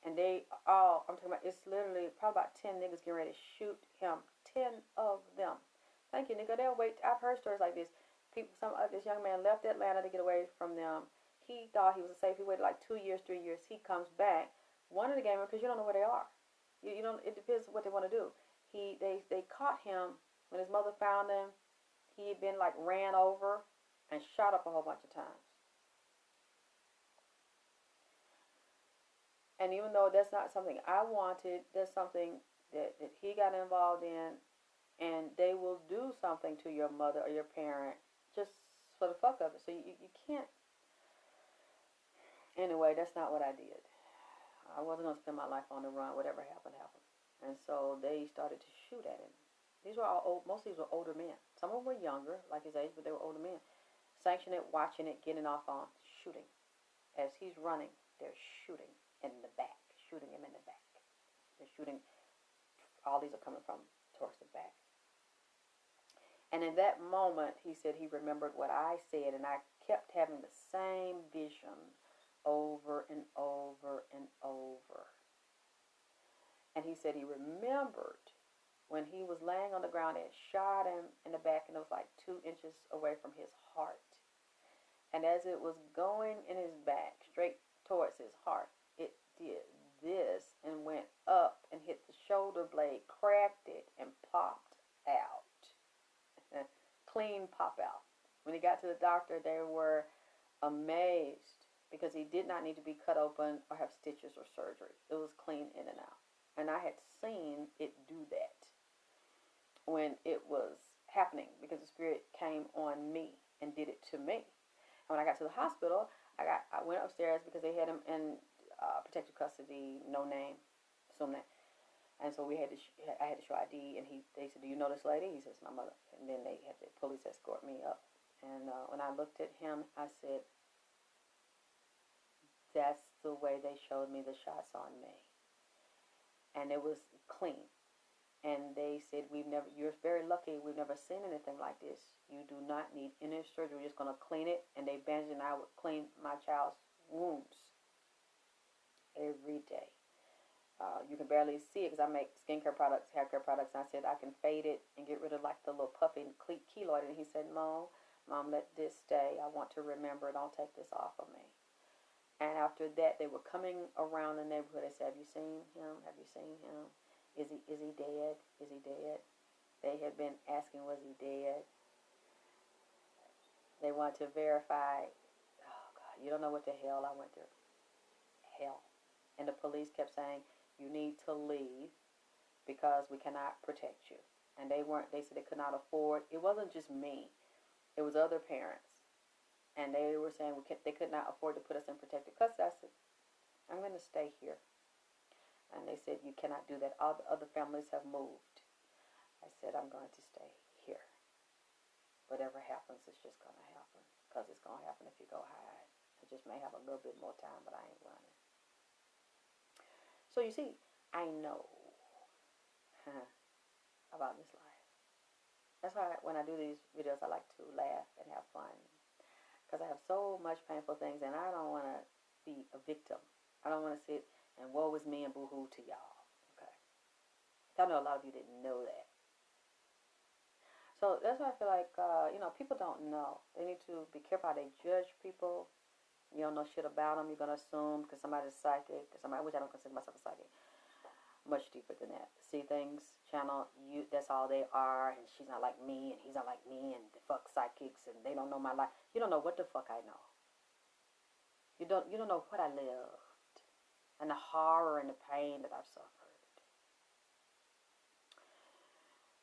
And they all, I'm talking about, it's literally probably about 10 niggas getting ready to shoot him. 10 of them. Thank you, nigga. They'll wait. I've heard stories like this. People, this young man left Atlanta to get away from them. He thought he was safe. He waited like 2 years, 3 years. He comes back. One of the gamers, because you don't know where they are. You don't. It depends what they want to do. They caught him when his mother found him. He had been like ran over and shot up a whole bunch of times. And even though that's not something I wanted, that's something that he got involved in, and they will do something to your mother or your parent just for the fuck of it. So you can't. Anyway, that's not what I did. I wasn't going to spend my life on the run. Whatever happened, happened. And so they started to shoot at him. These were all old. Most of these were older men. Some of them were younger, like his age, but they were older men. Sanctioning it, watching it, getting off on, shooting. As he's running, they're shooting in the back, shooting him in the back. They're shooting, all these are coming from towards the back. And in that moment, he said he remembered what I said, and I kept having the same vision over and over and over. And he said he remembered when he was laying on the ground and shot him in the back, and it was like 2 inches away from his heart. And as it was going in his back, straight towards his heart, it did this and went up and hit the shoulder blade, cracked it, and popped out. Clean pop out. When he got to the doctor, they were amazed because he did not need to be cut open or have stitches or surgery. It was clean in and out. And I had seen it do that when it was happening because the spirit came on me and did it to me. And when I got to the hospital, I went upstairs because they had him in protective custody, no name, assume that. And so I had to show ID, and they said, "Do you know this lady?" He says, "My mother." And then they had the police escort me up. And when I looked at him, I said, "That's the way they showed me the shots on me." And it was clean. And they said, "You're very lucky. We've never seen anything like this. You do not need any surgery. We're just going to clean it." And they bandaged, and I would clean my child's wounds every day. You can barely see it because I make skincare products, hair care products. And I said I can fade it and get rid of like the little puffy keloid. And he said, Mom, let this stay. I want to remember. Don't take this off of me. And after that, they were coming around the neighborhood. They said, "Have you seen him? Have you seen him? Is he dead? Is he dead?" They had been asking, was he dead? They wanted to verify. Oh, God, you don't know what the hell I went through. Hell. And the police kept saying, "You need to leave because we cannot protect you." And they said they could not afford. It wasn't just me. It was other parents. And they were saying they could not afford to put us in protective custody. I said, "I'm going to stay here." And they said, "You cannot do that. All the other families have moved." I said, "I'm going to stay here. Whatever happens, it's just going to happen. Because it's going to happen if you go hide. I just may have a little bit more time, but I ain't running." So you see, I know about this life. That's why when I do these videos, I like to laugh and have fun. Because I have so much painful things, and I don't want to be a victim. I don't want to sit and woe is me and boo-hoo to y'all. Okay? I know a lot of you didn't know that. So that's why I feel like, people don't know. They need to be careful how they judge people. You don't know shit about them. You're going to assume because somebody's psychic. Which I don't consider myself a psychic. Much deeper than that. See things, channel, that's all they are. And she's not like me, and he's not like me, and the fuck psychics, and they don't know my life. You don't know what the fuck I know. You don't know what I lived. And the horror and the pain that I've suffered.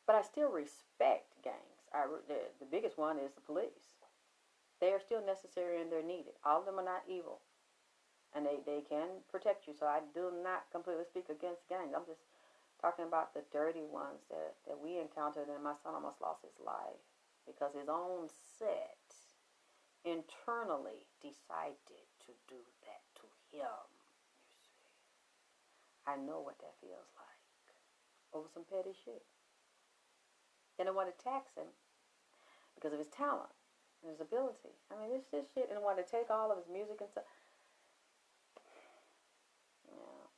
But I still respect gangs. The biggest one is the police. They are still necessary and they're needed. All of them are not evil. And they can protect you. So I do not completely speak against gangs. I'm just talking about the dirty ones that we encountered. And my son almost lost his life. Because his own set internally decided to do that to him. You see. I know what that feels like. Over some petty shit. And they want to tax him because of his talent and his ability. I mean, this shit, and want to take all of his music and stuff. Yeah.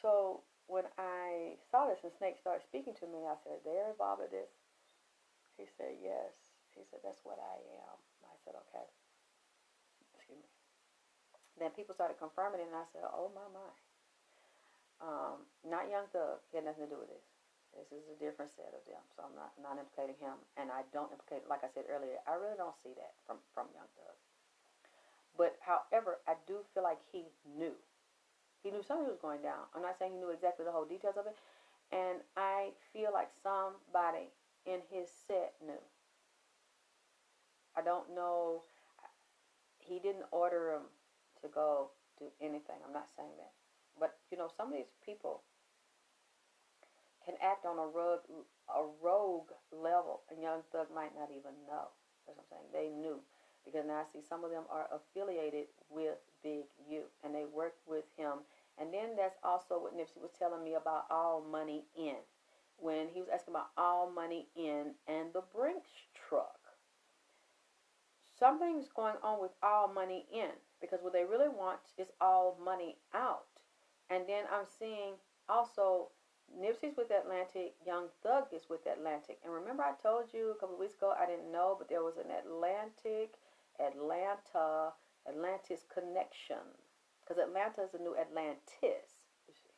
So when I saw this and Snake started speaking to me, I said, "They're involved in this?" He said, "Yes." He said, "That's what I am." I said, "Okay." Excuse me. Then people started confirming it, and I said, "Oh my my." Not Young Thug. He had nothing to do with this. This is a different set of them, so I'm not implicating him, and I don't implicate. Like I said earlier, I really don't see that from Young Thug. But however, I do feel like he knew. He knew something was going down. I'm not saying he knew exactly the whole details of it, and I feel like somebody in his set knew. I don't know. He didn't order him to go do anything. I'm not saying that. But, some of these people can act on a rogue level, and Young Thug might not even know. That's what I'm saying. They knew. Because now I see some of them are affiliated with Big U, and they work with him. And then that's also what Nipsey was telling me about All Money In. When he was asking about All Money In and the Brinks truck. Something's going on with All Money In, because what they really want is all money out. And then I'm seeing also Nipsey's with Atlantic, Young Thug is with Atlantic. And remember I told you a couple of weeks ago, I didn't know, but there was an Atlantis connection. Because Atlanta is the new Atlantis. You see.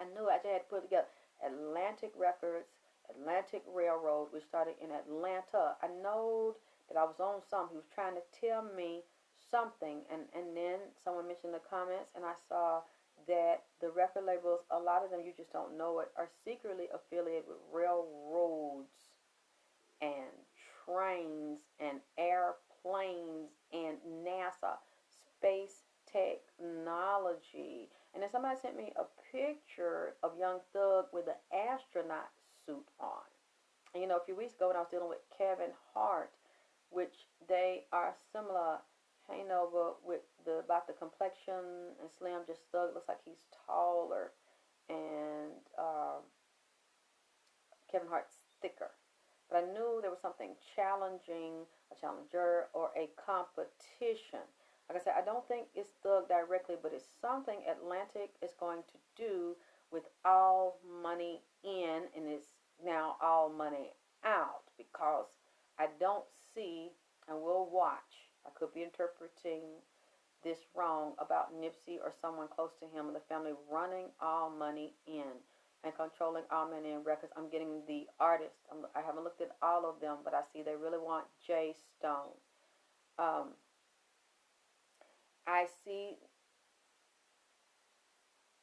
I knew I just had to put it together. Atlantic Records, Atlantic Railroad, which started in Atlanta. I know that I was on something. He was trying to tell me something. And then someone mentioned in the comments, and I saw that the record labels, a lot of them, you just don't know it, are secretly affiliated with railroads and trains and airplanes and NASA, space technology. And then somebody sent me a picture of Young Thug with an astronaut suit on. And a few weeks ago when I was dealing with Kevin Hart, which they are similar, hangover with about the complexion, and Slim just Thug looks like he's taller, and Kevin Hart's thicker. But I knew there was something challenging, a challenger, or a competition. Like I said, I don't think it's Thug directly, but it's something Atlantic is going to do with All Money In, and it's now All Money Out, because I don't see, and we'll watch, I could be interpreting this wrong, about Nipsey or someone close to him and the family running All Money In and controlling All Money In Records. I'm getting the artists. I haven't looked at all of them, but I see they really want Jay Stone. I see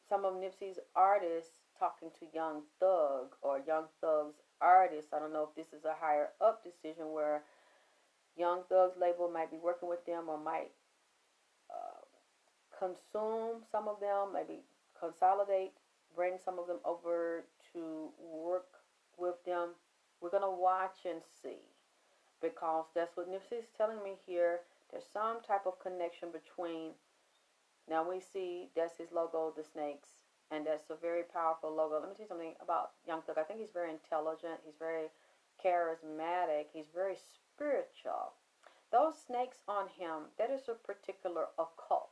some of Nipsey's artists talking to Young Thug, or Young Thug's artists. I don't know if this is a higher up decision where Young Thug's label might be working with them, or might consume some of them, maybe consolidate, bring some of them over to work with them. We're going to watch and see, because that's what Nipsey's telling me here. There's some type of connection between, now we see that's his logo, the snakes, and that's a very powerful logo. Let me tell you something about Young Thug. I think he's very intelligent. He's very charismatic. He's very spiritual. Those snakes on him, that is a particular occult.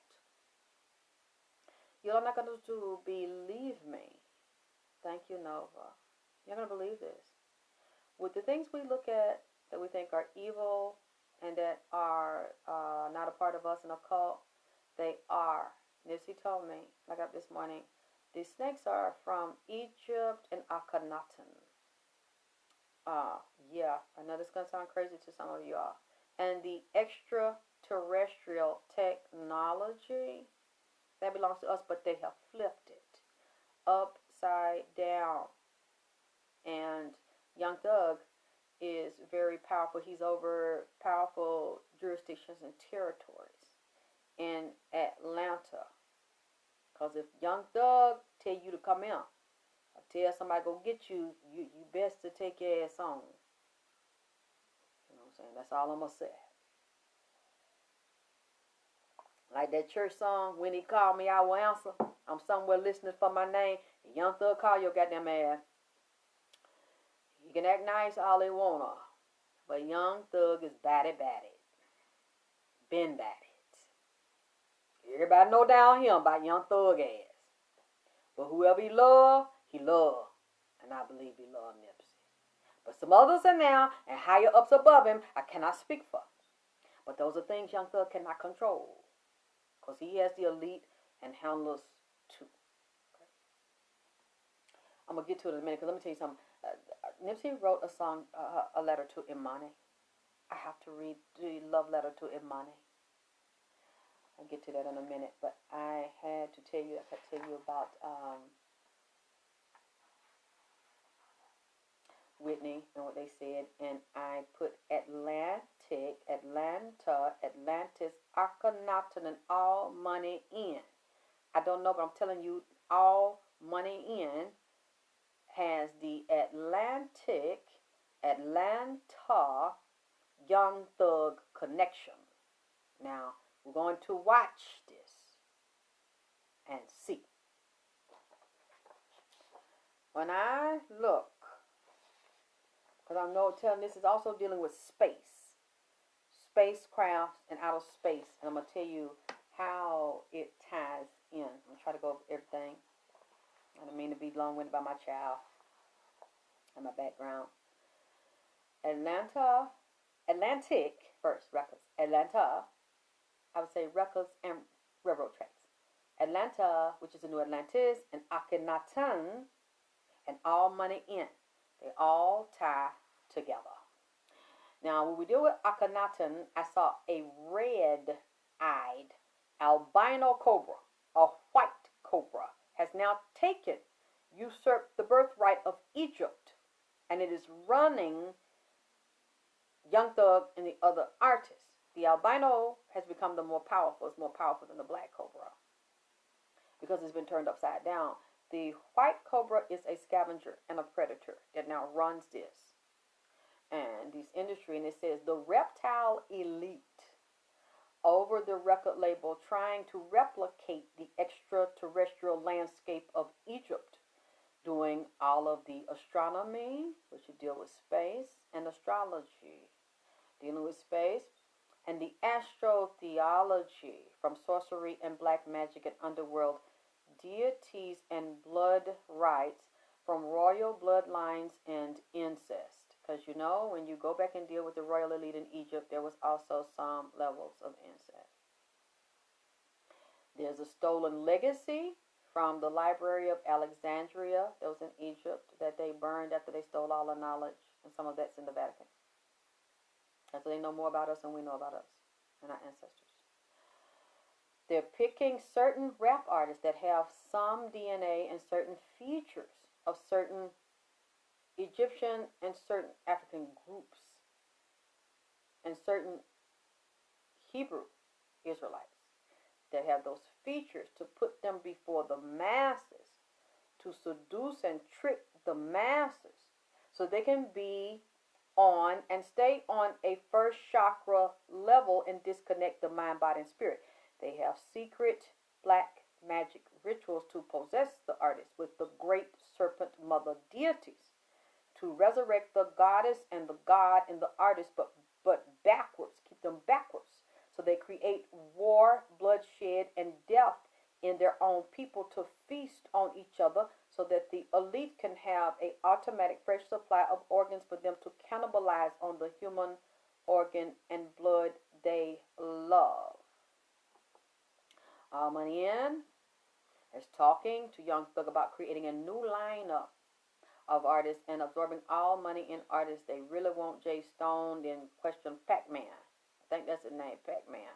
You're not going to believe me. Thank you, Nova. You're going to believe this. With the things we look at that we think are evil and that are not a part of us in a cult, they are. Nipsey told me, I got this morning, these snakes are from Egypt and Akhenaten. Yeah, I know this is going to sound crazy to some of y'all. And the extraterrestrial technology, that belongs to us, but they have flipped it upside down. And Young Thug is very powerful. He's over powerful jurisdictions and territories in Atlanta. Because if Young Thug tell you to come in, or tell somebody go get you, you best to take your ass on. You know what I'm saying? That's all I'm going to say. Like that church song, when he called me, I will answer. I'm somewhere listening for my name. Young Thug call your goddamn ass. You can act nice all they wanna, but Young Thug is batted. Been batted. Everybody know down here about Young Thug ass. But whoever he love, and I believe he love Nipsey. But some others are now, and higher ups above him, I cannot speak for. But those are things Young Thug cannot control, because he has the elite and handlers too. Okay? I'm going to get to it in a minute, because let me tell you something. Nipsey wrote a song, a letter to Imani. I have to read the love letter to Imani. I'll get to that in a minute, but I had to tell you, about Whitney and what they said, and I put Atlantic, Atlanta, Atlantis, Akhenaten, and all money in. I don't know, but I'm telling you, all money in has the Atlantic, Atlanta, Young Thug connection. Now, we're going to watch this and see. When I look, because I know this is also dealing with space, spacecrafts, and outer space, and I'm going to tell you how it ties in. I'm going to try to go over everything. I don't mean to be long-winded by my child and my background. Atlantic, first, records. Atlanta, I would say records and railroad tracks. Atlanta, which is the new Atlantis, and Akhenaten, and all money in. They all tie together. Now, when we deal with Akhenaten, I saw a red-eyed albino cobra, a white cobra, has now usurped the birthright of Egypt, and it is running Young Thug and the other artists. The albino has become the more powerful. It's more powerful than the black cobra because it's been turned upside down. The white cobra is a scavenger and a predator that now runs this and this industry, and it says the reptile elite over the record label trying to replicate the extraterrestrial landscape of Egypt, doing all of the astronomy, which you deal with space, and astrology, dealing with space, and the astrotheology from sorcery and black magic and underworld deities and blood rites from royal bloodlines and incest. Because you know, when you go back and deal with the royal elite in Egypt, there was also some levels of incest. There's a stolen legacy from the Library of Alexandria that was in Egypt that they burned after they stole all the knowledge, and some of that's in the Vatican. And so they know more about us than we know about us and our ancestors. They're picking certain rap artists that have some DNA and certain features of certain Egyptian and certain African groups and certain Hebrew Israelites that have those features to put them before the masses, to seduce and trick the masses so they can be on and stay on a first chakra level and disconnect the mind, body, and spirit. They have secret black magic rituals to possess the artist with the great serpent mother deities, to resurrect the goddess and the god in the artist, but backwards, keep them backwards. So they create war, bloodshed, and death in their own people to feast on each other so that the elite can have an automatic fresh supply of organs for them to cannibalize on the human organ and blood they love. All Money In is talking to Young Thug about creating a new lineup of artists and absorbing All Money In artists. They really want Jay Stone, then question Pac-Man. I think that's his name, Pac-Man.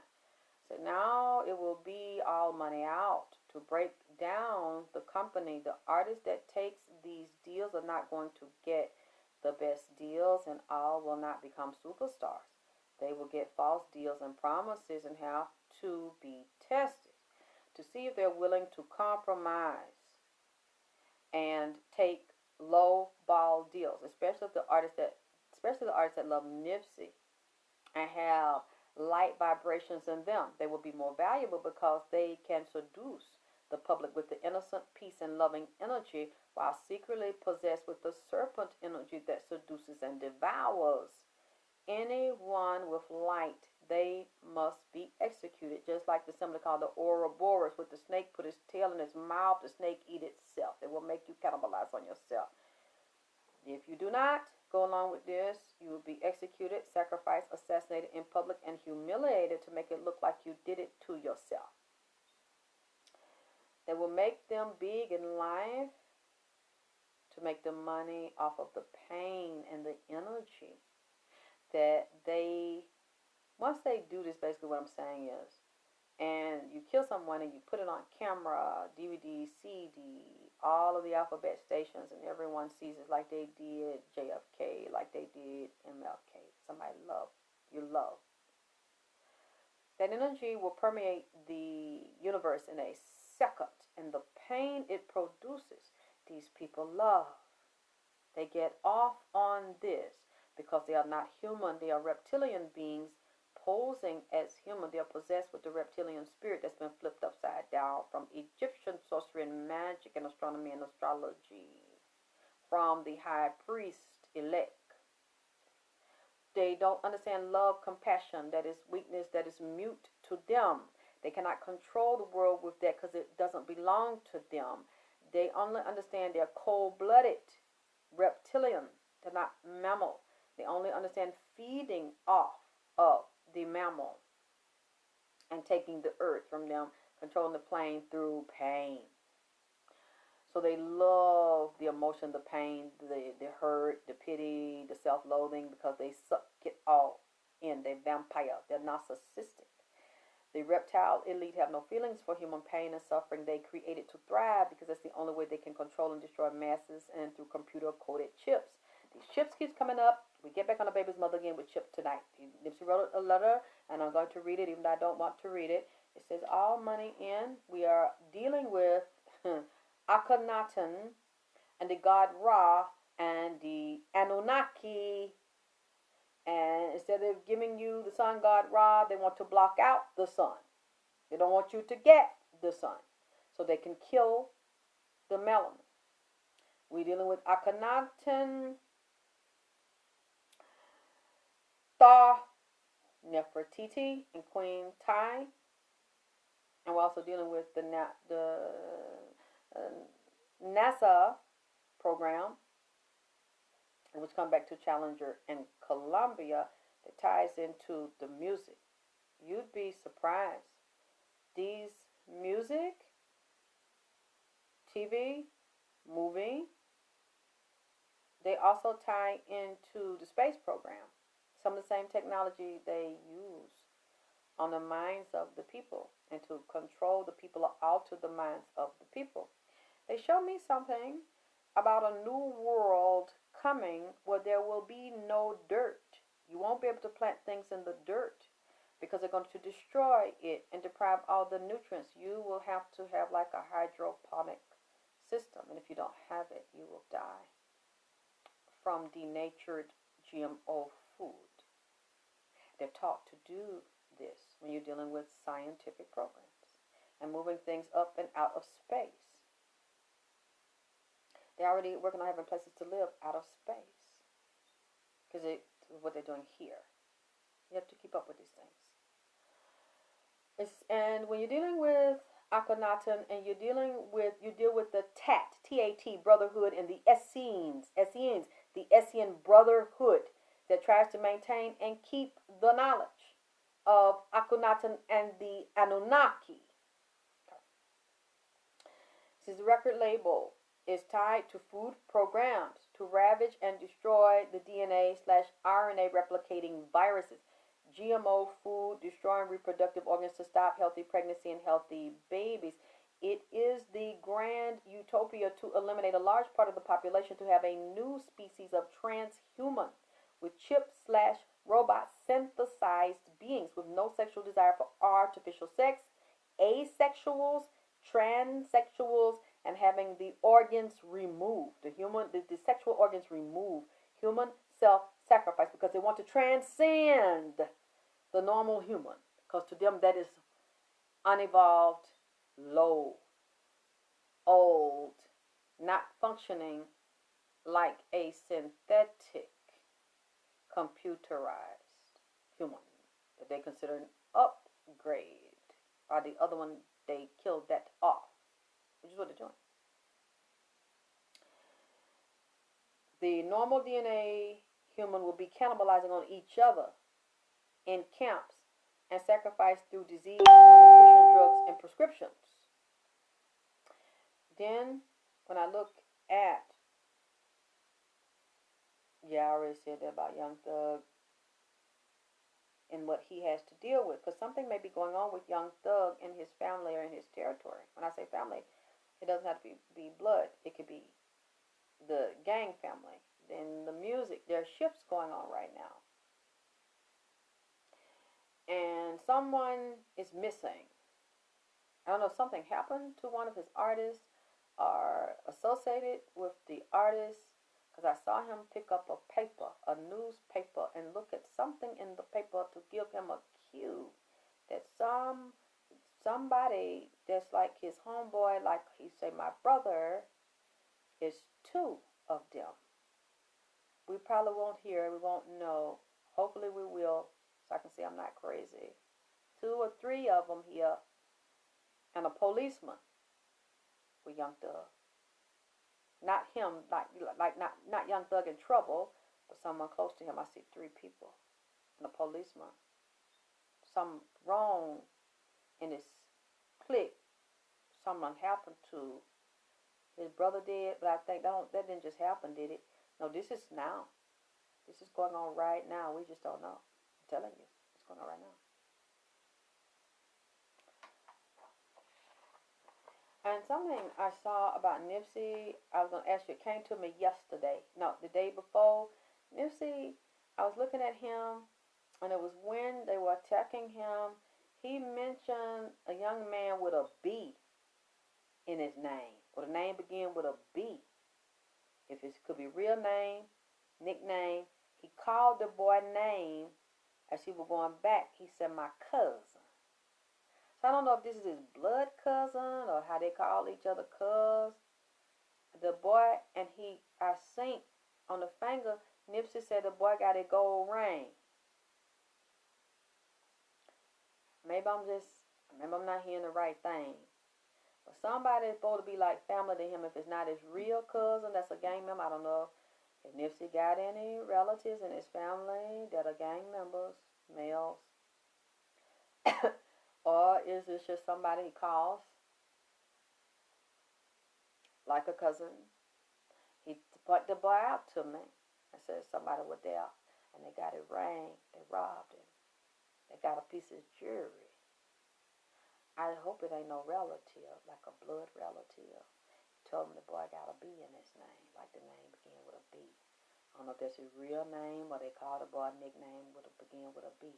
So now it will be All Money Out to break down the company. The artist that takes these deals are not going to get the best deals, and all will not become superstars. They will get false deals and promises and have to be tested to see if they're willing to compromise and take low ball deals, especially the artists that love Nipsey and have light vibrations in them. They will be more valuable because they can seduce the public with the innocent, peace, and loving energy while secretly possessed with the serpent energy that seduces and devours anyone with light, they must be executed. Just like the symbol called the Ouroboros, with the snake put his tail in his mouth, the snake eat itself. It will make you cannibalize on yourself. If you do not go along with this, you will be executed, sacrificed, assassinated in public, and humiliated to make it look like you did it to yourself. They will make them big in life to make the money off of the pain and the energy that they, once they do this, basically what I'm saying is, and you kill someone and you put it on camera, DVD, CD, all of the alphabet stations, and everyone sees it like they did JFK, like they did MLK. Somebody you love. That energy will permeate the universe in a second, and the pain it produces, these people love. They get off on this because they are not human. They are reptilian beings posing as human. They are possessed with the reptilian spirit that's been flipped upside down from Egyptian sorcery and magic and astronomy and astrology, from the high priest elect. They don't understand love, compassion, that is weakness, that is mute to them. They cannot control the world with that because it doesn't belong to them. They only understand they're cold-blooded reptilian. They're not mammal. They only understand feeding off of the mammal and taking the earth from them, controlling the plane through pain. So they love the emotion, the pain, the hurt, the pity, the self-loathing, because they suck it all in. They're vampire. They're narcissistic. The reptile elite have no feelings for human pain and suffering. They created to thrive because that's the only way they can control and destroy masses, and through computer-coded chips. These chips keeps coming up. We get back on the baby's mother again with Chip tonight. Nipsey wrote a letter, and I'm going to read it, even though I don't want to read it. It says, all money in. We are dealing with Akhenaten and the god Ra and the Anunnaki. And instead of giving you the sun god Ra, they want to block out the sun. They don't want you to get the sun, so they can kill the melanin. We're dealing with Akhenaten, Tha, Nefertiti, and Queen Tai. And we're also dealing with the NASA program, which come back to Challenger in Columbia, that ties into the music. You'd be surprised. These music, TV, movie, they also tie into the space program. Some of the same technology they use on the minds of the people and to control the people or alter the minds of the people. They show me something about a new world coming where there will be no dirt. You won't be able to plant things in the dirt because they're going to destroy it and deprive all the nutrients. You will have to have like a hydroponic system, and if you don't have it, you will die from denatured GMO food. They're taught to do this when you're dealing with scientific programs and moving things up and out of space. They're already working on having places to live out of space because it's what they're doing here. You have to keep up with these things. And when you're dealing with Akhenaten and you deal with the Tat, T-A-T, Brotherhood, and the Essenes, the Essene Brotherhood that tries to maintain and keep the knowledge of Akhenaten and the Anunnaki. This record label is tied to food programs to ravage and destroy the DNA/RNA replicating viruses. GMO food destroying reproductive organs to stop healthy pregnancy and healthy babies. It is the grand utopia to eliminate a large part of the population to have a new species of transhuman with chip/robot synthesized beings with no sexual desire for artificial sex, asexuals, transsexuals, and having the organs removed, the sexual organs removed, human self-sacrifice, because they want to transcend the normal human, because to them that is unevolved, low, old, not functioning like a synthetic computerized human that they consider an upgrade, while the other one, they killed that off, which is what they're doing. The normal DNA human will be cannibalizing on each other in camps and sacrificed through disease, malnutrition, drugs, and prescriptions. Then, when I look at, I already said that about Young Thug and what he has to deal with, because something may be going on with Young Thug and his family or in his territory. When I say family, it doesn't have to be blood. It could be the gang family. Then the music, there are shifts going on right now. And someone is missing. I don't know if something happened to one of his artists or associated with the artist, because I saw him pick up a paper, a newspaper, and look at something in the paper to give him a cue that somebody that's like his homeboy, like he say, my brother, is two of them. We probably won't hear, we won't know. Hopefully we will, so I can say I'm not crazy. 2 or 3 of them here, and a policeman with Young Thug. Not him, not Young Thug in trouble, but someone close to him. I see 3 people, and a policeman. Something wrong in his clique. Something happened to his brother did, but I think that didn't just happen, did it? No, this is now. This is going on right now. We just don't know. I'm telling you, it's going on right now. And something I saw about Nipsey, I was going to ask you, it came to me yesterday. No, the day before. Nipsey, I was looking at him, and it was when they were attacking him. He mentioned a young man with a B in his name, or the name began with a B. If it could be real name, nickname, he called the boy name as he was going back. He said, my cousin. So I don't know if this is his blood cousin or how they call each other cuz. The boy, and I seen on the finger, Nipsey said the boy got a gold ring. Maybe I'm not hearing the right thing. But somebody is supposed to be like family to him. If it's not his real cousin, that's a gang member. I don't know if Nipsey got any relatives in his family that are gang members, males. Or is this just somebody he calls like a cousin? He put the boy out to me and said somebody was there and they got a ring. They robbed him. They got a piece of jewelry. I hope it ain't no relative, like a blood relative. Told him the boy got a B in his name, like the name began with a B. I don't know if that's his real name or they called the boy a nickname begin with a B.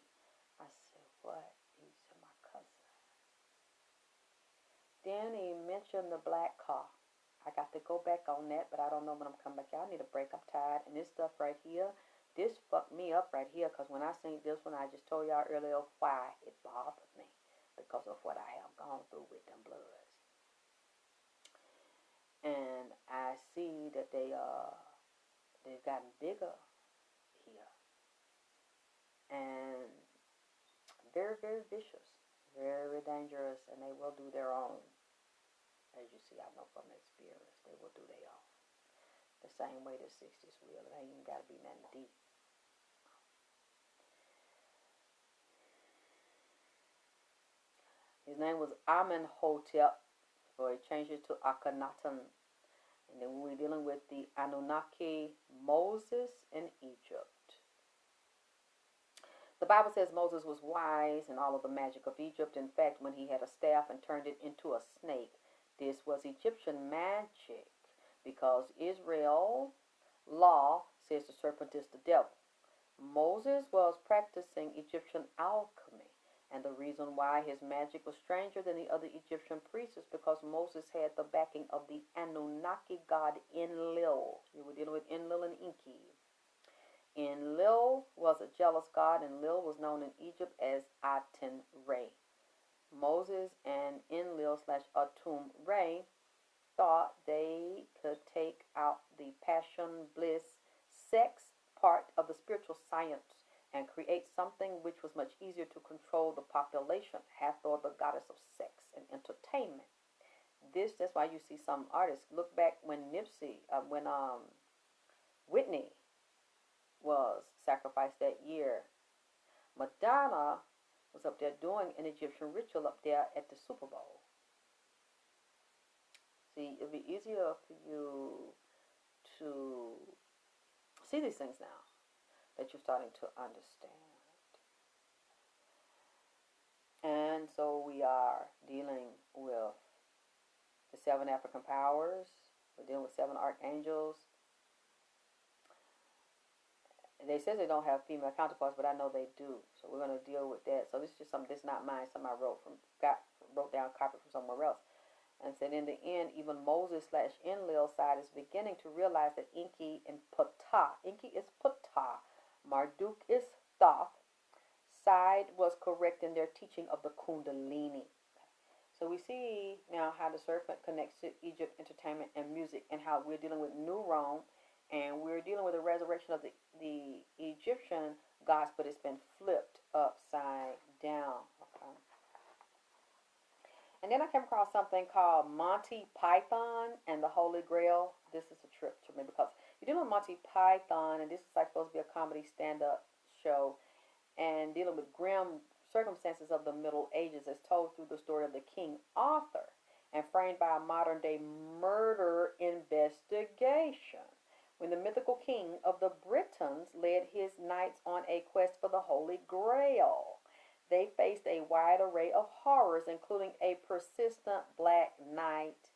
I said, what? He said, my cousin. Then he mentioned the black car. I got to go back on that, but I don't know when I'm coming back. I need a break. I'm tired. And this stuff right here, this fucked me up right here, because when I seen this one, I just told y'all earlier why it bothered me, because of what I have gone through with them bloods. And I see that they've gotten bigger here. And very, very vicious. Very dangerous, and they will do their own. As you see, I know from experience, they will do their own. The same way the 60s will. It ain't even got to be nothing deep. His name was Amenhotep, or he changed it to Akhenaten. And then we're dealing with the Anunnaki, Moses in Egypt. The Bible says Moses was wise in all of the magic of Egypt. In fact, when he had a staff and turned it into a snake, this was Egyptian magic, because Israel law says the serpent is the devil. Moses was practicing Egyptian alchemy, and the reason why his magic was stranger than the other Egyptian priests is because Moses had the backing of the Anunnaki god Enlil. You were dealing with Enlil and Enki. Enlil was a jealous god, and Enlil was known in Egypt as Aten-Re. Moses and Enlil/Atum-Re thought they could take out the passion, bliss, sex part of the spiritual science and create something which was much easier to control the population. Hathor, the goddess of sex and entertainment. That's why you see some artists look back when Whitney was sacrificed that year. Madonna was up there doing an Egyptian ritual up there at the Super Bowl. See, it'll be easier for you to see these things now that you're starting to understand. And so we are dealing with the 7 African powers. We're dealing with 7 archangels. And they says they don't have female counterparts, but I know they do. So we're going to deal with that. So this is just something that's not mine. Something I wrote down, copied from somewhere else. And said in the end, even Moses/Enlil's side is beginning to realize that Enki and Ptah, Enki is Ptah, Marduk is Thoth, side was correct in their teaching of the Kundalini. So we see now how the serpent connects to Egypt, entertainment, and music, and how we're dealing with New Rome, and we're dealing with the resurrection of the Egyptian gods, but it's been flipped upside down. Okay. And then I came across something called Monty Python and the Holy Grail. This is a trip to me because you're dealing with Monty Python, and this is like supposed to be a comedy stand-up show, and dealing with grim circumstances of the Middle Ages as told through the story of the King Arthur and framed by a modern-day murder investigation. When the mythical king of the Britons led his knights on a quest for the Holy Grail, they faced a wide array of horrors, including a persistent black knight,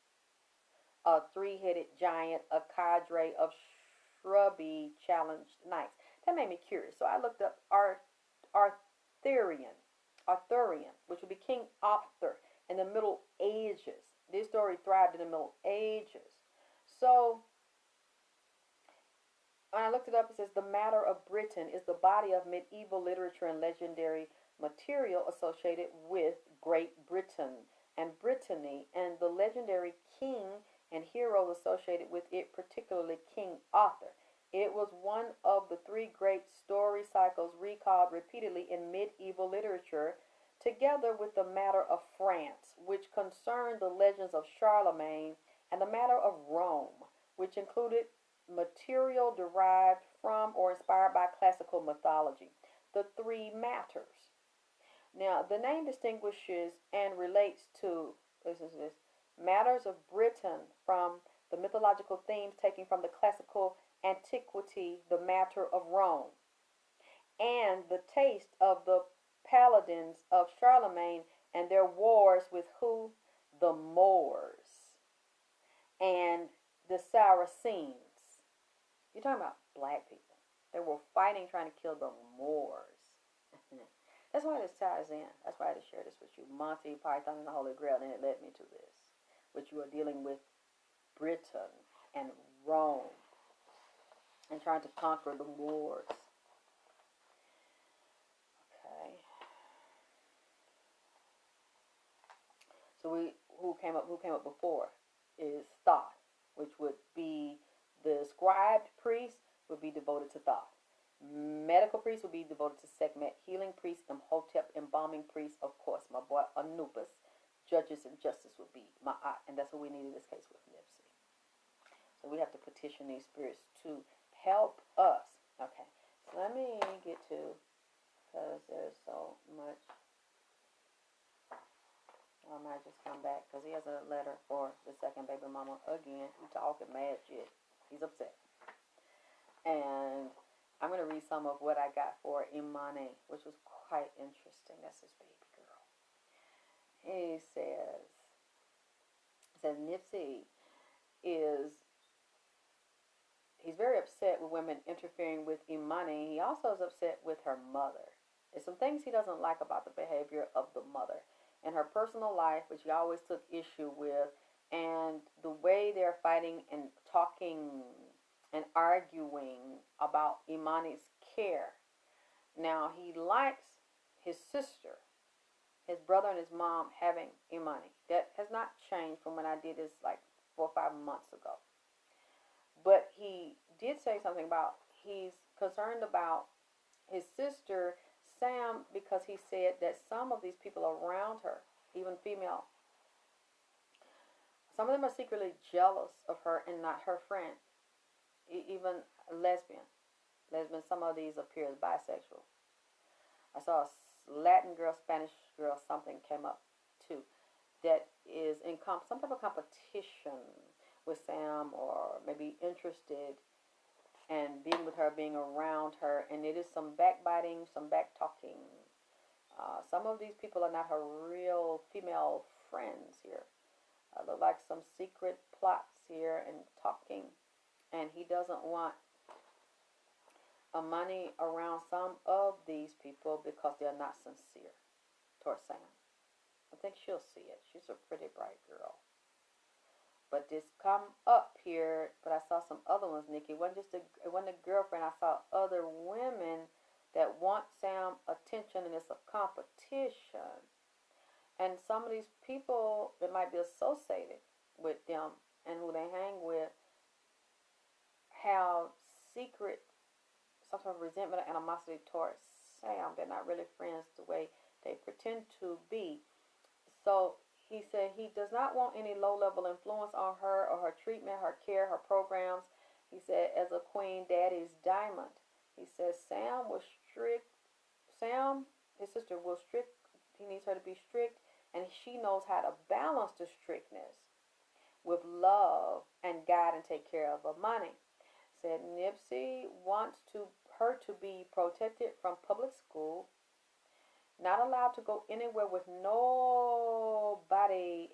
a 3-headed giant, a cadre of shrubby challenged knights. That made me curious. So I looked up Arthurian, which would be King Arthur in the Middle Ages. This story thrived in the Middle Ages. So when I looked it up, it says the matter of Britain is the body of medieval literature and legendary material associated with Great Britain and Brittany, and the legendary king and heroes associated with it, particularly King Arthur. It was one of the 3 great story cycles recalled repeatedly in medieval literature, together with the matter of France, which concerned the legends of Charlemagne, and the matter of Rome, which included material derived from or inspired by classical mythology. The 3 matters. Now, the name distinguishes and relates to matters of Britain from the mythological themes taken from the classical antiquity, the matter of Rome, and the taste of the paladins of Charlemagne and their wars with who? The Moors and the Saracens. You're talking about black people. They were fighting, trying to kill the Moors. That's why this ties in. That's why I had to share this with you. Monty Python and the Holy Grail, and it led me to this. Which you are dealing with Britain and Rome and trying to conquer the Moors. Okay. So who came up before is Thoth, which would be the scribed priest would be devoted to Thoth. Medical priest would be devoted to Sekhmet. Healing priest, Imhotep. Embalming priest, of course, my boy Anubis. Judges and justice would be Ma'at, and that's what we need in this case with Nipsey. So we have to petition these spirits to help us. Okay, so let me get to, because there's so much. I might just come back, because he has a letter for the second baby mama again. He's talking mad shit. He's upset. And I'm going to read some of what I got for Imani, which was quite interesting. That's his baby girl. He says Nipsey he's very upset with women interfering with Imani. He also is upset with her mother. There's some things he doesn't like about the behavior of the mother and her personal life, which he always took issue with, and the way they're fighting and talking and arguing about Imani's care. Now, he likes his sister, his brother and his mom having Imani. That has not changed from when I did this like 4 or 5 months ago. But he did say something about he's concerned about his sister, Sam, because he said that some of these people around her, even female, some of them are secretly jealous of her and not her friend. Even lesbian. Some of these appear as bisexual. I saw a Latin girl, Spanish girl, something came up too, that is in some type of competition with Sam, or maybe interested and being with her, being around her, and it is some backbiting, some back talking. Some of these people are not her real female friends here. Look like some secret plots here and talking, and he doesn't want money around some of these people because they're not sincere towards Sam. I think she'll see it. She's a pretty bright girl. But this come up here, but I saw some other ones, Nikki. It wasn't a girlfriend. I saw other women that want Sam attention, and it's a competition. And some of these people that might be associated with them and who they hang with have secret, some sort of resentment or animosity towards Sam. They're not really friends the way they pretend to be. So he said he does not want any low-level influence on her or her treatment, her care, her programs. He said, as a queen, daddy's diamond. He says Sam was strict. Sam, his sister, was strict. He needs her to be strict, and she knows how to balance the strictness with love and guide and take care of her money. Said Nipsey wants her to be protected from public school, not allowed to go anywhere with nobody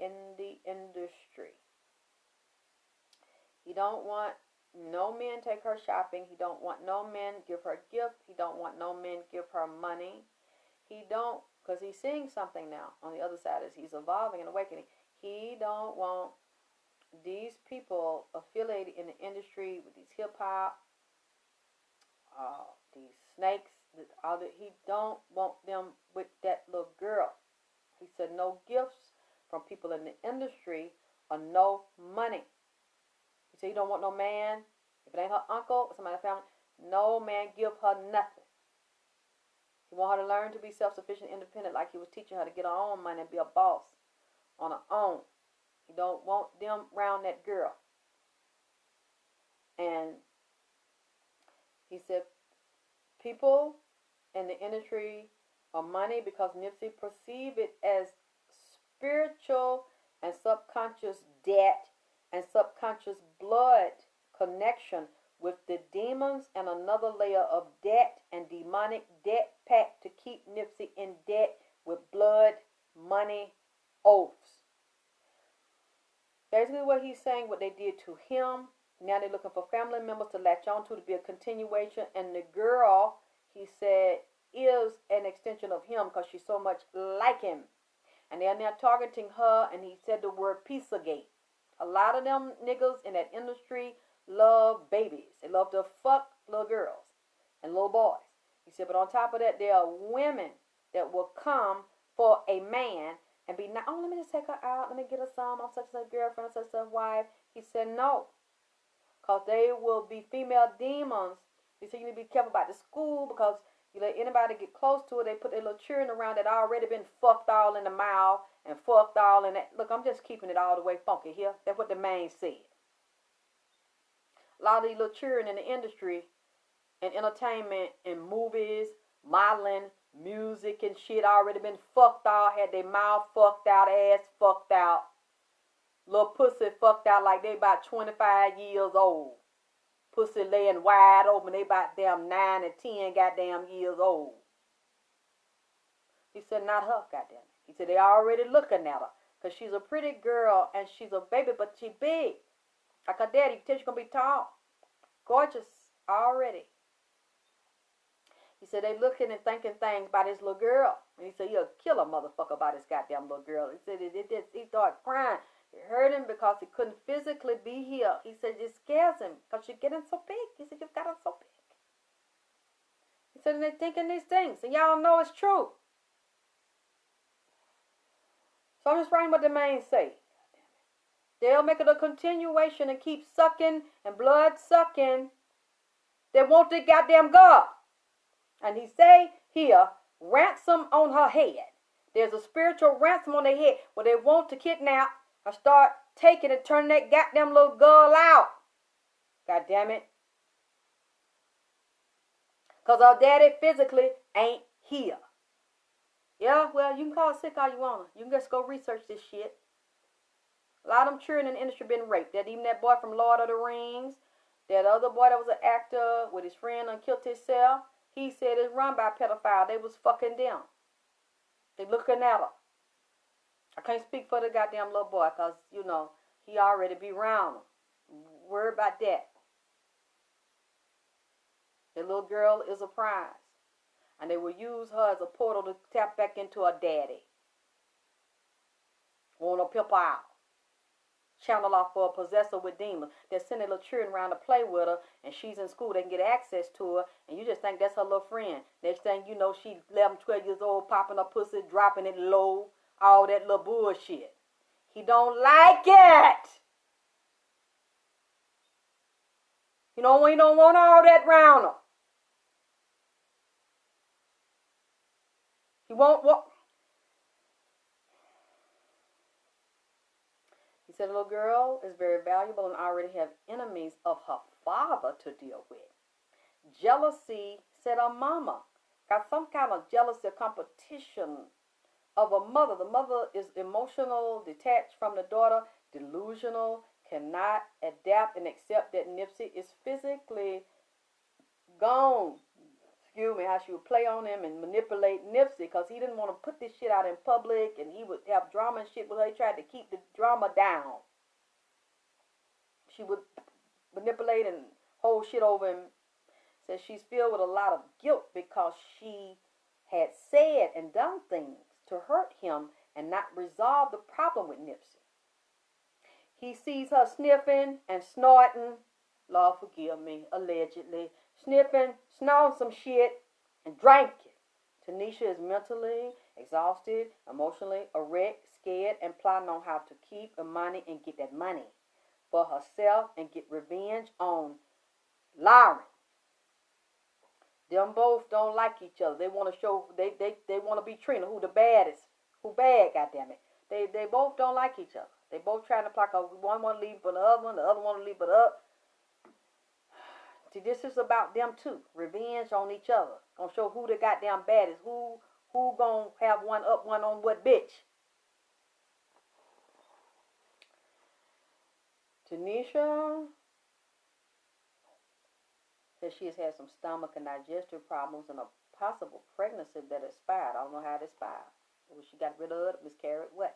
in the industry. He don't want no men take her shopping. He don't want no men give her gifts. He don't want no men give her money. He don't, because he's seeing something now on the other side as he's evolving and awakening. He don't want these people affiliated in the industry with these hip-hop, these snakes, he don't want them with that little girl. He said no gifts from people in the industry or no money. He said he don't want no man. If it ain't her uncle or somebody in the family, no man give her nothing. He want her to learn to be self-sufficient, independent, like he was teaching her to get her own money and be a boss on her own. He don't want them around that girl. And he said people in the industry are money because Nipsey perceive it as spiritual and subconscious debt and subconscious blood connection with the demons, and another layer of debt and demonic debt pact to keep Nipsey in debt with blood, money, oaths. Basically what he's saying, what they did to him, now they're looking for family members to latch on to be a continuation, and the girl, he said, is an extension of him because she's so much like him. And they're now targeting her, and he said the word Pizzagate. A lot of them niggas in that industry love babies. They love to fuck little girls and little boys. He said, but on top of that, there are women that will come for a man and be not, oh, let me just take her out, let me get her some, I'm such a girlfriend, such a wife. He said no, because they will be female demons. He said you need to be careful about the school, because you let anybody get close to it, they put their little children around that already been fucked all in the mouth and fucked all in that. Look, I'm just keeping it all the way funky here. That's what the man said. A lot of these little children in the industry and entertainment and movies, modeling, music and shit already been fucked out, had their mouth fucked out, ass fucked out, little pussy fucked out like they about 25 years old. Pussy laying wide open, they about damn 9 and 10 goddamn years old. He said, not her, goddamn it. He said, they already looking at her, because she's a pretty girl and she's a baby, but she big. Like her daddy, you tell she's going to be tall. Gorgeous already. He said, they looking and thinking things about this little girl. And he said, he'll kill a motherfucker about this goddamn little girl. He said, he started crying. It hurt him because he couldn't physically be here. He said, it scares him because she's getting so big. He said, you've got her so big. He said, and they're thinking these things. And y'all know it's true. So I'm just writing what the man say. They'll make it a continuation and keep sucking and blood sucking They want the goddamn girl. And he say here, ransom on her head. There's a spiritual ransom on their head where they want to kidnap or start taking and turning that goddamn little girl out. God damn it. Because our daddy physically ain't here. Yeah, well, you can call it sick all you want. You can just go research this shit. A lot of them children in the industry been raped. That even that boy from Lord of the Rings, that other boy that was an actor with his friend and killed himself, he said it's run by a pedophile. They was fucking them. They looking at her. I can't speak for the goddamn little boy because, you know, he already be around them. Worry about that. The little girl is a prize. And they will use her as a portal to tap back into her daddy. Want to pimp her out. Channel off for a possessor with demons. They're sending little children around to play with her, and she's in school. They can get access to her, and you just think that's her little friend. Next thing you know, she's 11, 12 years old, popping her pussy, dropping it low, all that little bullshit. He don't like it. You know, we don't want all that round her. He won't what? He said, little girl is very valuable and already have enemies of her father to deal with. Jealousy, said her mama. Got some kind of jealousy or competition of a mother. The mother is emotional, detached from the daughter, delusional, cannot adapt and accept that Nipsey is physically gone. Excuse me, how she would play on him and manipulate Nipsey because he didn't want to put this shit out in public and he would have drama and shit with her. He tried to keep the drama down. She would manipulate and hold shit over him. Says she's filled with a lot of guilt because she had said and done things to hurt him and not resolve the problem with Nipsey. He sees her sniffing and snorting, Lord forgive me, allegedly, sniffing, snorting some shit, and drank it. Tanisha is mentally exhausted, emotionally a wreck, scared, and plotting on how to keep the money and get that money for herself and get revenge on Lauren. Them both don't like each other. They want to show, they want to be Trina, who the baddest, who bad, goddammit. They both don't like each other. They both trying to pluck out. One want to leave but the other one want to leave but up. See, this is about them too. Revenge on each other. Gonna show who the goddamn baddest. Who gonna have one up, one on what bitch. Tanisha says she has had some stomach and digestive problems and a possible pregnancy that expired. I don't know how it expired. Was she got rid of it, miscarried, what?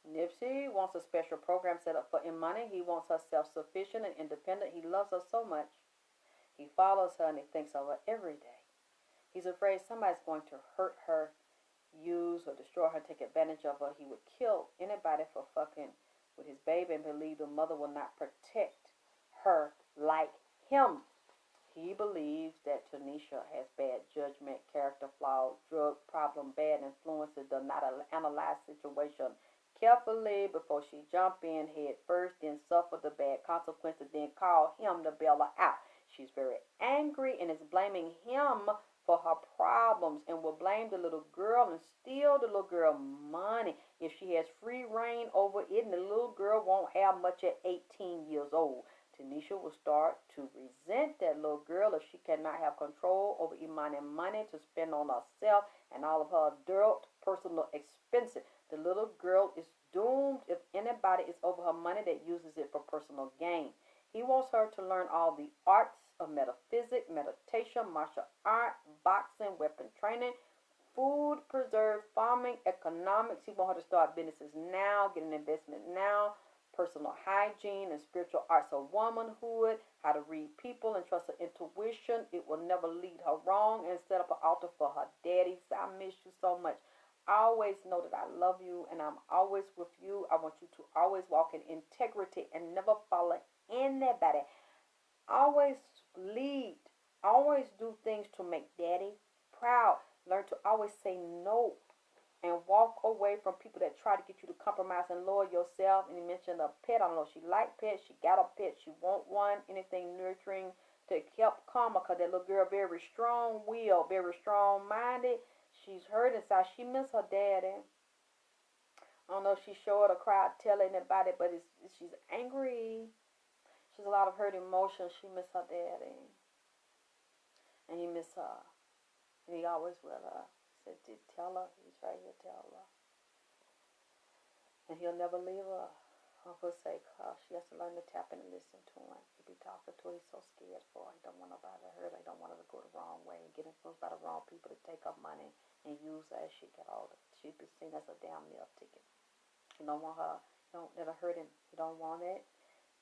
Nipsey wants a special program set up for Imani. He wants her self-sufficient and independent. He loves her so much. He follows her and he thinks of her every day. He's afraid somebody's going to hurt her, use or destroy her, take advantage of her. He would kill anybody for fucking with his baby and believe the mother will not protect her like him. He believes that Tanisha has bad judgment, character flaws, drug problem, bad influences, does not analyze situation carefully before she jump in head first, then suffer the bad consequences, then call him to bail her out. She's very angry and is blaming him for her problems and will blame the little girl and steal the little girl money if she has free reign over it, and the little girl won't have much at 18 years old. Tanisha will start to resent that little girl if she cannot have control over Imani money to spend on herself and all of her adult personal expenses. The little girl is doomed if anybody is over her money that uses it for personal gain. He wants her to learn all the arts of metaphysics, meditation, martial art, boxing, weapon training, food, preserve, farming, economics. He wants her to start businesses now, get an investment now, personal hygiene and spiritual arts of womanhood, how to read people and trust her intuition. It will never lead her wrong, and set up an altar for her daddy. So I miss you so much. Always know that I love you and I'm always with you. I want you to always walk in integrity and never follow anybody. Always lead. Always do things to make daddy proud. Learn to always say no and walk away from people that try to get you to compromise and lower yourself. And he mentioned a pet. I don't know if she liked pets. She got a pet. She want one. Anything nurturing to help calm her, because that little girl very strong-willed, very strong-minded. She's hurt inside. She miss her daddy. I don't know if she showed or cried telling anybody, but she's angry. She's a lot of hurt emotions. She miss her daddy. And he miss her. And he always with her. He said, tell her. He's right here, tell her. And he'll never leave her. For her sake, she has to learn to tap in and listen to him. He be talking to her. He's so scared for her. He don't want nobody to hurt her. He don't want her to go the wrong way and get influenced by the wrong people to take her money and use her as she get older. She'd be seen as a damn meal ticket. He don't want her. Don't let her hurt him. He don't want it.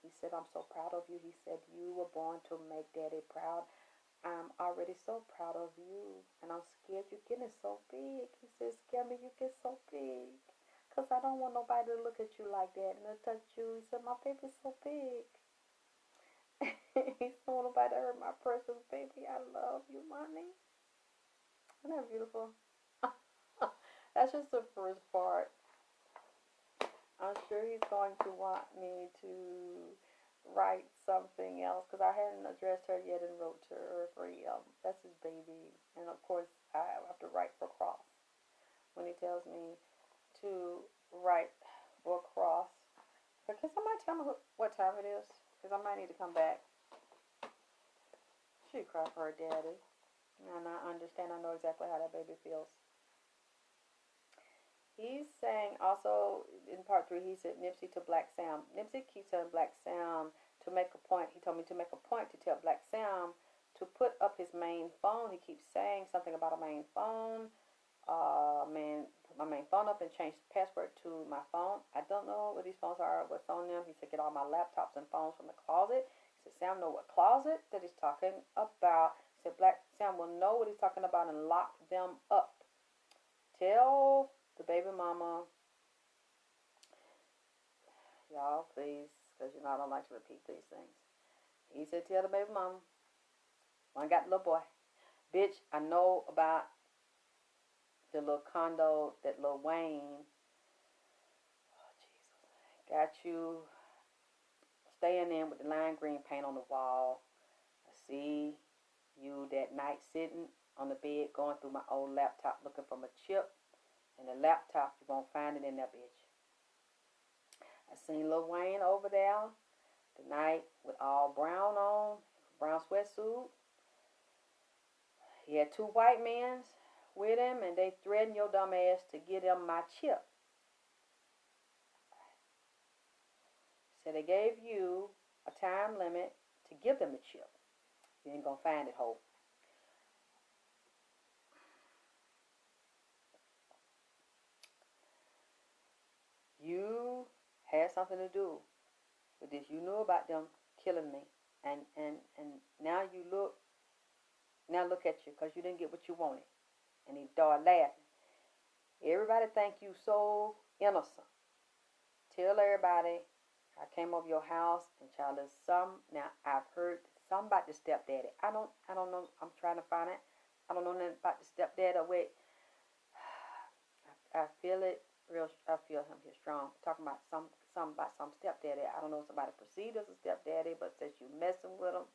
He said, I'm so proud of you. He said, you were born to make daddy proud. I'm already so proud of you. And I'm scared you're getting so big. He said, scare me, you get so big. Because I don't want nobody to look at you like that and to touch you. He said, my baby's so big. He don't want nobody to hurt my precious baby. I love you, mommy. Isn't that beautiful? That's just the first part. I'm sure he's going to want me to write something else, because I hadn't addressed her yet and wrote to her for that's his baby. And of course, I have to write for Cross. When he tells me to write for Cross. But can somebody tell me what time it is? Because I might need to come back. She cried for her daddy. And I understand. I know exactly how that baby feels. He's saying also in part 3, he said Nipsey to Black Sam. Nipsey keeps telling Black Sam to make a point. He told me to make a point to tell Black Sam to put up his main phone. He keeps saying something about a main phone. Put my main phone up and change the password to my phone. I don't know what these phones are, what's on them. He said get all my laptops and phones from the closet. He said Sam know what closet that he's talking about. He said Black Sam will know what he's talking about and lock them up. Tell the baby mama, y'all please, because you know I don't like to repeat these things. He said tell the baby mama, I got the little boy. Bitch, I know about the little condo that Lil Wayne, got you staying in with the lime green paint on the wall. I see you that night sitting on the bed going through my old laptop looking for my chip. And the laptop, you won't find it in there, bitch. I seen Lil Wayne over there tonight with all brown on, brown sweatsuit. He had 2 white men with him, and they threatened your dumb ass to get him my chip. So they gave you a time limit to give them the chip. You ain't gonna find it, ho. You had something to do with this. You knew about them killing me, and now look at you, because you didn't get what you wanted. And he started laughing. Everybody think you so innocent. Tell everybody I came over your house and child is now I've heard something about the stepdaddy. I don't know. I'm trying to find it. I don't know nothing about the stepdaddy. Wait. I feel it real. I feel him here strong. Talking about some stepdaddy. I don't know if somebody perceived as a stepdaddy, but says you messing with him.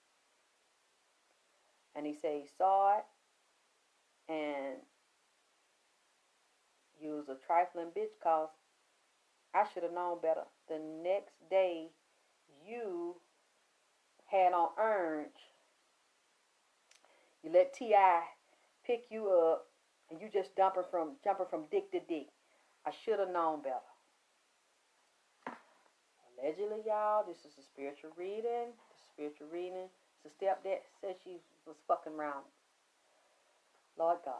And he said he saw it, and you was a trifling bitch, cause I should have known better. The next day, you had on orange. You let T.I. pick you up, and you just jumping from dick to dick. I should have known better. Allegedly, y'all, this is a spiritual reading. It's a stepdad said she was fucking around. Lord God.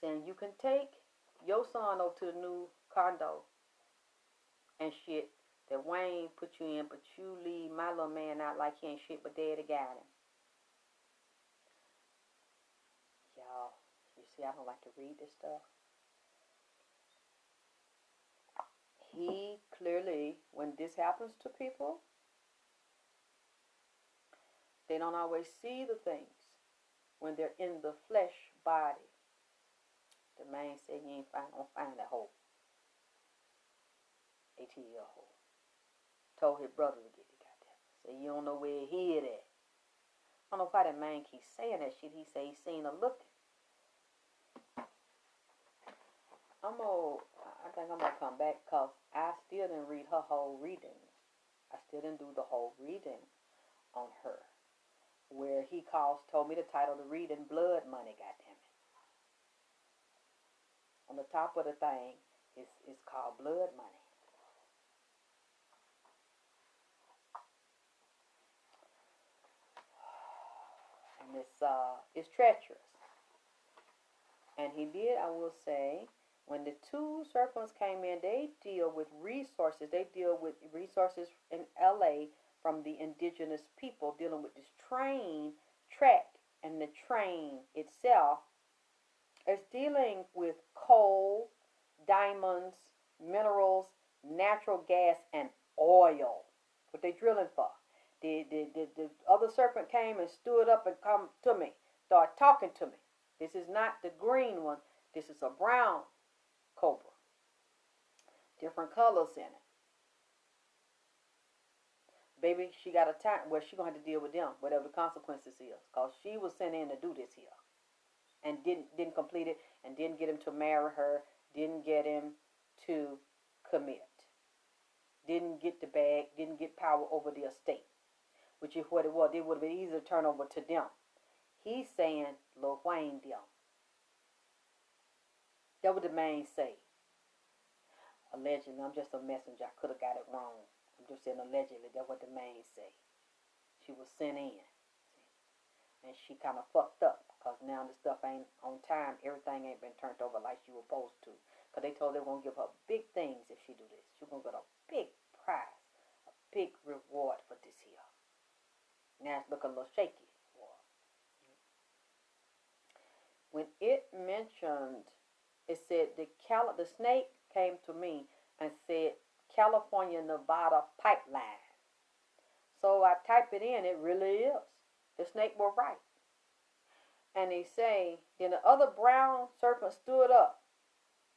Saying you can take your son over to the new condo and shit that Wayne put you in, but you leave my little man out like he ain't shit but daddy got him. Y'all, you see, I don't like to read this stuff. He clearly, when this happens to people, they don't always see the things when they're in the flesh body. The man said you ain't gonna find that hole. ATL hole. Told his brother to get it, goddamn. Say you don't know where he hid at. I don't know why that man keeps saying that shit. He say he seen her looking. I think I'm gonna come back because I still didn't read her whole reading. I still didn't do the whole reading on her. Where he told me the title of the reading, Blood Money, goddammit. On the top of the thing, it's called Blood Money. And it's treacherous. And he did, I will say, when the two serpents came in, they deal with resources. They deal with resources in LA from the indigenous people dealing with this track, and the train itself is dealing with coal, diamonds, minerals, natural gas, and oil. What they drilling for. The other serpent came and stood up and come to me, started talking to me. This is not the green one. This is a brown cobra. Different colors in it. Baby, she got a time where she gonna have to deal with them, whatever the consequences is, cause she was sent in to do this here, and didn't complete it, and didn't get him to marry her, didn't get him to commit, didn't get the bag, didn't get power over the estate, which is what it was. It would have been easy to turn over to them. He's saying Lil Wayne them. That what the man say. Allegedly, I'm just a messenger. I could have got it wrong. I'm just saying allegedly. That's what the man say. She was sent in. And she kind of fucked up. Because now the stuff ain't on time. Everything ain't been turned over like she was supposed to. Because they told her they were going to give her big things if she do this. She was going to get a big prize. A big reward for this here. Now it's looking a little shaky. When it mentioned, it said the snake came to me and said California Nevada pipeline. So I typed it in. It really is. The snake was right. And they say, then the other brown serpent stood up,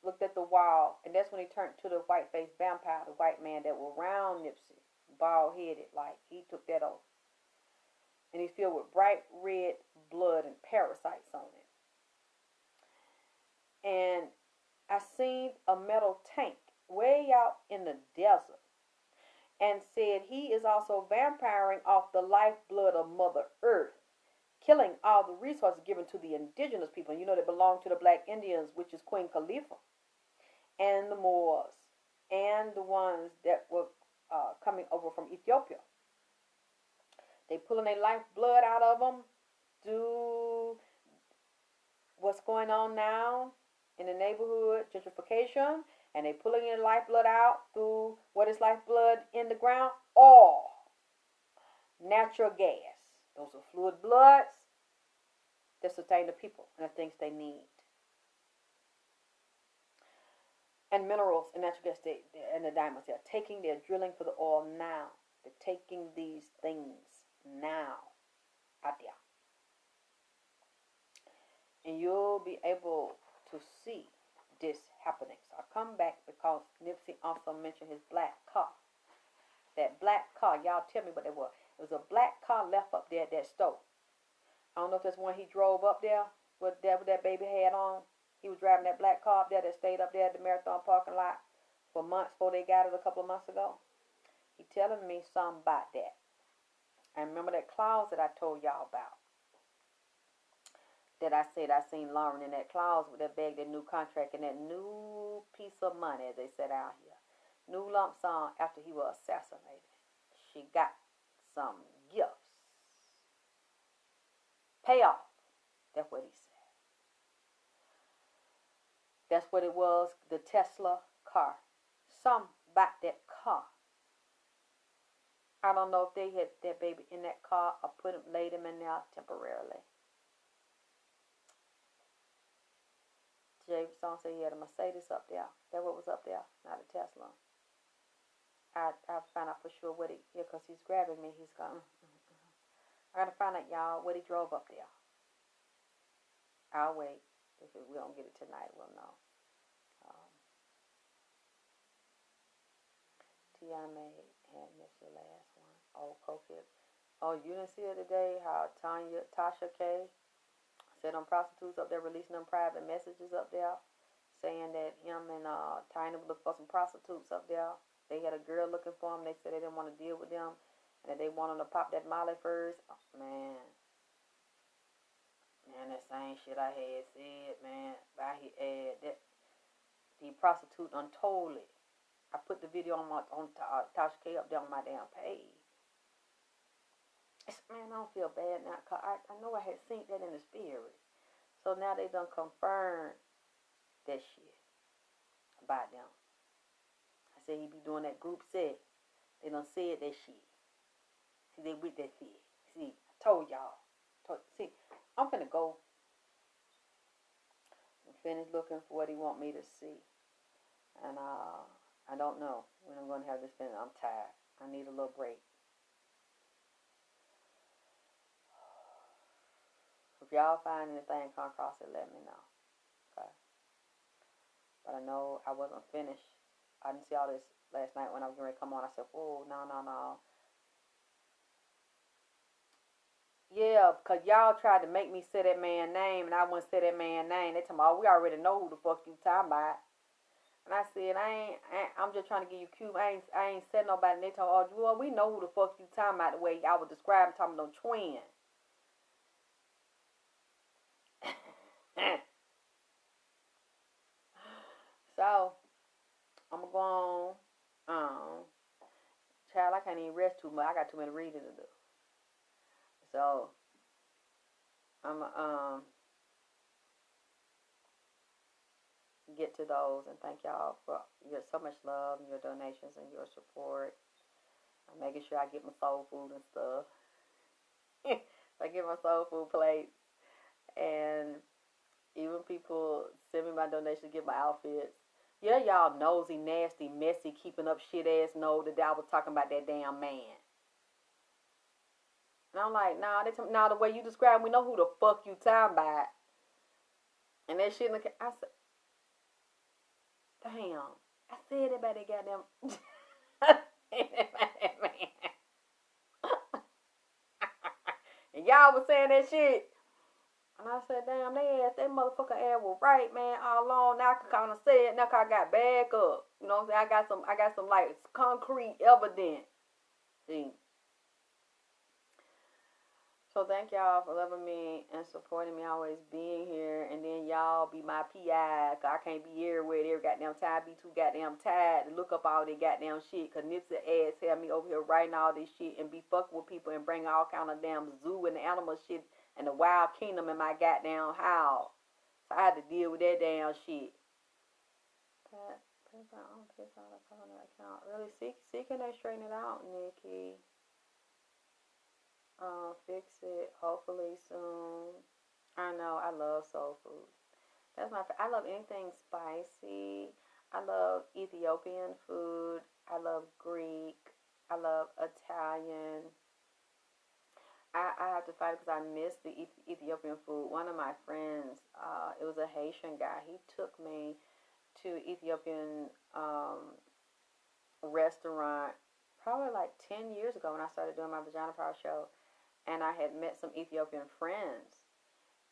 looked at the wall, and that's when he turned to the white-faced vampire, the white man that was round Nipsey, bald-headed, like he took that over. And he's filled with bright red blood and parasites on it. And I seen a metal tank way out in the desert, and said he is also vampiring off the lifeblood of Mother Earth, killing all the resources given to the indigenous people. You know, that belong to the Black Indians, which is Queen Khalifa, and the Moors, and the ones that were coming over from Ethiopia. They pulling their lifeblood out of them. Do what's going on now in the neighborhood, gentrification, and they pulling their lifeblood out through what is lifeblood in the ground? Oil, natural gas. Those are fluid bloods that sustain the people and the things they need. And minerals and natural gas and the diamonds. They're drilling for the oil now. They're taking these things now out there. And you'll be able to see this happening. So I come back because Nipsey also mentioned his black car. That black car, y'all tell me what it was. It was a black car left up there at that store. I don't know if that's one he drove up there with that baby had on. He was driving that black car up there that stayed up there at the Marathon parking lot for months before they got it a couple of months ago. He telling me something about that. And remember that closet I told y'all about? That I said I seen Lauren in that closet with that bag, that new contract, and that new piece of money, as they said out here. New lump sum after he was assassinated. She got some gifts. Payoff. That's what he said. That's what it was, the Tesla car. Some about that car. I don't know if they had that baby in that car or laid him in there temporarily. Jay Song said he had a Mercedes up there. That what was up there, not a Tesla. I found out for sure what he, because he's grabbing me. He's going, I gotta find out, y'all, what he drove up there. I'll wait. If we don't get it tonight, we'll know. T.I. May had missed the last one. Oh, cokehead. Oh, you didn't see it today? How Tasha K said them prostitutes up there releasing them private messages up there, saying that him and Tiny would look for some prostitutes up there. They had a girl looking for them. They said they didn't want to deal with them, and that they wanted to pop that Molly first. Oh, man, that same shit I had said, man. I had that the prostitute untold it. I put the video on Tasha K up there on my damn page. Man, I don't feel bad now, cause I know I had seen that in the spirit. So now they done confirmed that shit about them. I said he be doing that group set. They done said that shit. See, they with that shit. See, I told y'all. See, I'm finna go and finish looking for what he want me to see. And I don't know when I'm gonna have this finish. I'm tired. I need a little break. If y'all find anything, come across it, let me know. Okay. But I know I wasn't finished. I didn't see all this last night when I was going to come on. I said, whoa, no. Yeah, because y'all tried to make me say that man's name, and I wouldn't say that man's name. They told me, oh, we already know who the fuck you talking about. And I said, I'm just trying to give you cue. I ain't said nobody. And they told me, oh, we know who the fuck you talking about the way y'all was describing, talking about them twins. So, I'm going to go on. Child, I can't even rest too much. I got too many reading to do. So, I'm going to get to those and thank y'all for your so much love and your donations and your support. I'm making sure I get my soul food and stuff. I get my soul food plates. And even people send me my donations, get my outfits. Yeah, y'all nosy, nasty, messy, keeping up shit ass know that I was talking about that damn man. And I'm like, nah, the way you describe, we know who the fuck you talking about. And that shit, I said, damn, I said it about that goddamn. And y'all was saying that shit. And I said, damn, that motherfucker ass was right, man, all along. Now I can kind of say it. Now I got back up. You know what I'm saying? I got some like concrete evidence. See? So thank y'all for loving me and supporting me, always being here. And then y'all be my PI, cause I can't be everywhere every goddamn time. I be too goddamn tired to look up all that goddamn shit. Cause Nipsey ass have me over here writing all this shit and be fucking with people and bring all kind of damn zoo and animal shit and the wild kingdom in my goddamn house. So I had to deal with that damn shit. Really seeking they straighten it out, Nikki. Fix it hopefully soon. I know I love soul food. I love anything spicy. I love Ethiopian food. I love Greek. I love Italian. I have to fight because I miss the Ethiopian food. One of my friends, it was a Haitian guy. He took me to Ethiopian restaurant probably like 10 years ago when I started doing my Vagina Power show. And I had met some Ethiopian friends.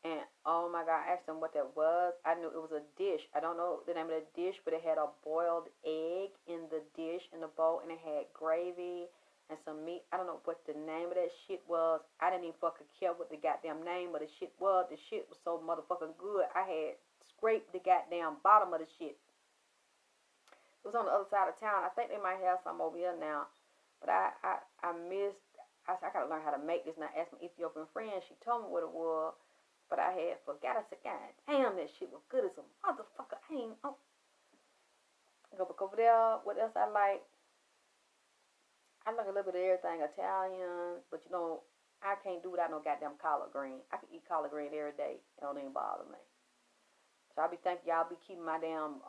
And oh my God, I asked them what that was. I knew it was a dish. I don't know the name of the dish, but it had a boiled egg in the dish, in the bowl, and it had gravy and some meat. I don't know what the name of that shit was. I didn't even fucking care what the goddamn name of the shit was. The shit was so motherfucking good. I had scraped the goddamn bottom of the shit. It was on the other side of town. I think they might have some over here now. But I missed. I said, I gotta learn how to make this. And I asked my Ethiopian friend. She told me what it was. But I had forgot. I said, God damn, that shit was good as a motherfucker. Go back over there. What else I like? I like a little bit of everything. Italian. But you know, I can't do without no goddamn collard green. I can eat collard green every day. It don't even bother me. So I be thinking y'all be keeping my damn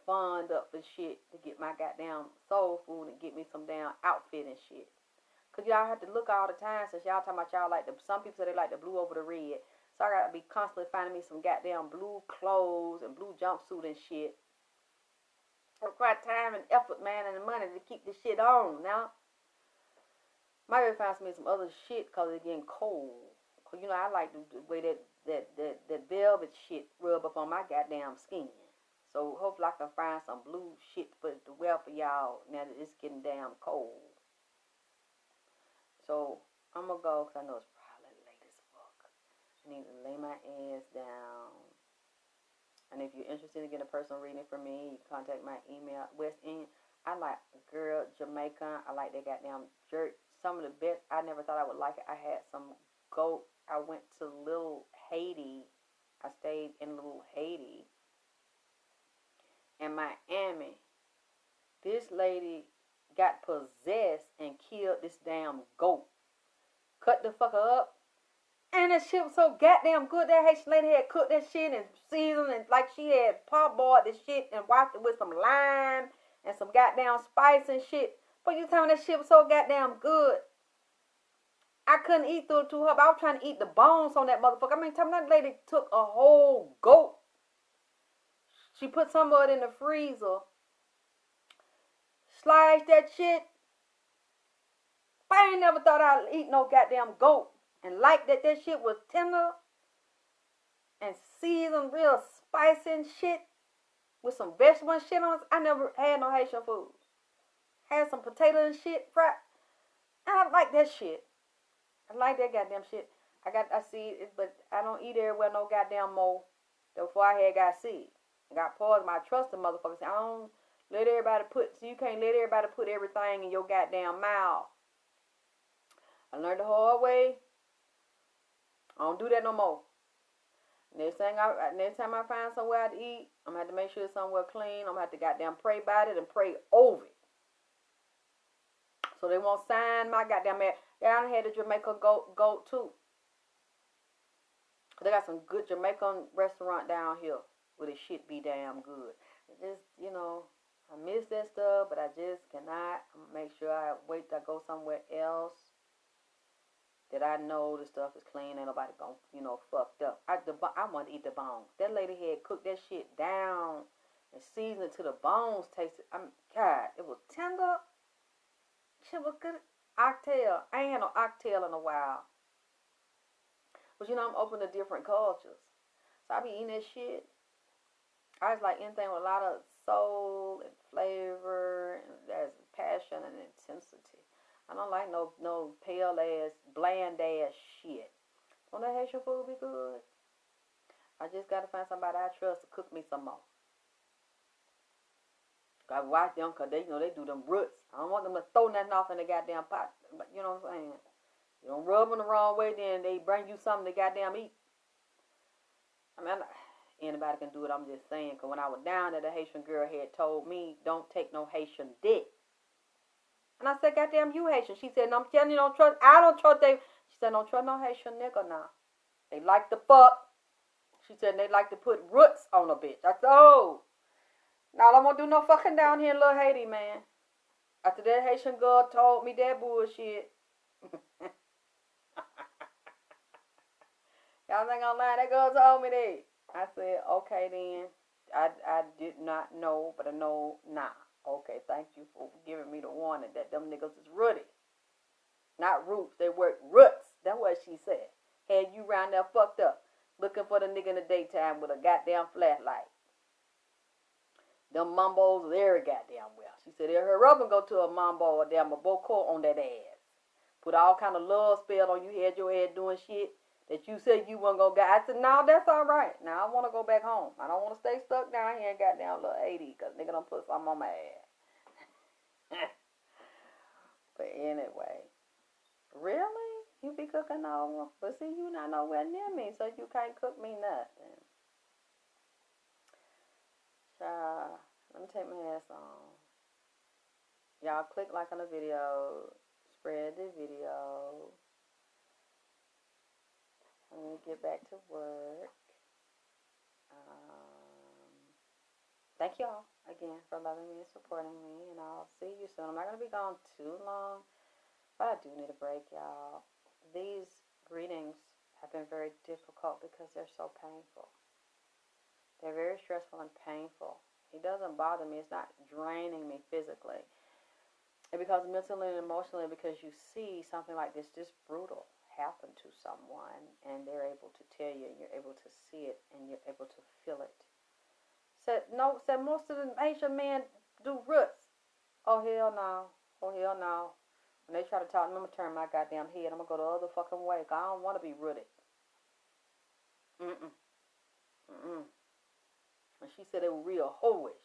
fund up for shit to get my goddamn soul food and get me some damn outfit and shit. Cause y'all have to look all the time since y'all talking about y'all like some people say they like the blue over the red. So I gotta be constantly finding me some goddamn blue clothes and blue jumpsuit and shit. require time and effort, man, and the money to keep this shit on. Now, might be find me some other shit because it's getting cold. Cause you know I like the way that velvet shit rub up on my goddamn skin. So hopefully I can find some blue shit to wear for y'all now that it's getting damn cold. So I'm gonna go because I know it's probably late as fuck. I need to lay my ass down. And if you're interested in getting a personal reading from me, you can contact my email, West End. I like girl Jamaican. I like that goddamn jerk. Some of the best. I never thought I would like it. I had some goat. I went to Little Haiti. I stayed in Little Haiti in Miami. This lady got possessed and killed this damn goat. Cut the fucker up. And that shit was so goddamn good. That Haitian lady had cooked that shit and seasoned and like she had parboiled this shit and washed it with some lime and some goddamn spice and shit. But you tell me that shit was so goddamn good. I couldn't eat through it to her, but I was trying to eat the bones on that motherfucker. I mean, tell me that lady took a whole goat. She put some of it in the freezer. Sliced that shit. But I ain't never thought I'd eat no goddamn goat. And like that shit was tender. And seasoned real spicy and shit. With some vegetable and shit on it. I never had no Haitian food. Had some potato and shit fried. And I like that shit. I like that goddamn shit. I see it, but I don't eat everywhere no goddamn more. Before I got sick. I got poisoned. I trust the motherfuckers. I don't let everybody so you can't let everybody put everything in your goddamn mouth. I learned the hard way. I don't do that no more. Next time I find somewhere to eat, I'm going to have to make sure it's somewhere clean. I'm going to have to goddamn pray about it and pray over it. So they won't sign my goddamn ass. Yeah, I had a Jamaican goat too. They got some good Jamaican restaurant down here where this shit be damn good. Just, you know, I miss that stuff, but I just cannot make sure I wait till I go somewhere else that I know the stuff is clean. Ain't nobody gonna, you know, fucked up. I want to eat the bones. That lady had cooked that shit down and seasoned it to the bones. Tasted, God, it was tender. Shit was good. Oxtail. I ain't had no oxtail in a while. But you know, I'm open to different cultures. So I be eating that shit. I just like anything with a lot of soul and flavor and there's passion and intensity. I don't like no pale ass, bland ass shit. Don't that Haitian food be good? I just gotta find somebody I trust to cook me some more. I watch them because they, you know, they do them roots. I don't want them to throw nothing off in the goddamn pot. But you know what I'm saying? You don't rub them the wrong way, then they bring you something to goddamn eat. I mean, anybody can do it. I'm just saying. Because when I was down there, the Haitian girl had told me, don't take no Haitian dick. And I said, goddamn, you Haitian. She said, no, I'm telling you, don't trust. I don't trust they. She said, don't trust no Haitian nigga now. They like to fuck. She said, they like to put roots on a bitch. I said, oh. Now, I don't want to do no fucking down here in little Haiti, man. After that Haitian girl told me that bullshit. Y'all ain't gonna lie, that girl told me that. I said, okay then. I did not know, but I know now. Okay, thank you for giving me the warning that them niggas is rooty. Not roots, they work roots. That's what she said. Had you round there fucked up, looking for the nigga in the daytime with a goddamn flashlight. Them mambos very goddamn well. She said, her up and go to a mambo or damn a boko on that ass. Put all kind of love spell on you, had your ass doing shit that you said you weren't gonna go. I said, no, that's all right. Now I want to go back home. I don't want to stay stuck down here and goddamn little 80 because nigga done put something on my ass. But anyway, really? You be cooking over? But see, you not nowhere near me, so you can't cook me nothing. Let me take my ass on. Y'all click like on the video. Spread the video. Let me get back to work. Thank y'all again for loving me and supporting me. And I'll see you soon. I'm not going to be gone too long. But I do need a break, y'all. These readings have been very difficult because they're so painful. They're very stressful and painful. It doesn't bother me. It's not draining me physically. It becomes mentally and emotionally because you see something like this brutal happen to someone, and they're able to tell you, and you're able to see it, and you're able to feel it. Said no. Said most of the Asian men do roots. Oh hell no. Oh hell no. When they try to talk to me, I'm gonna turn my goddamn head. I'm gonna go the other fucking way. 'Cause I don't want to be rooted. Mm-mm. Mm-mm. And she said they were real hoish.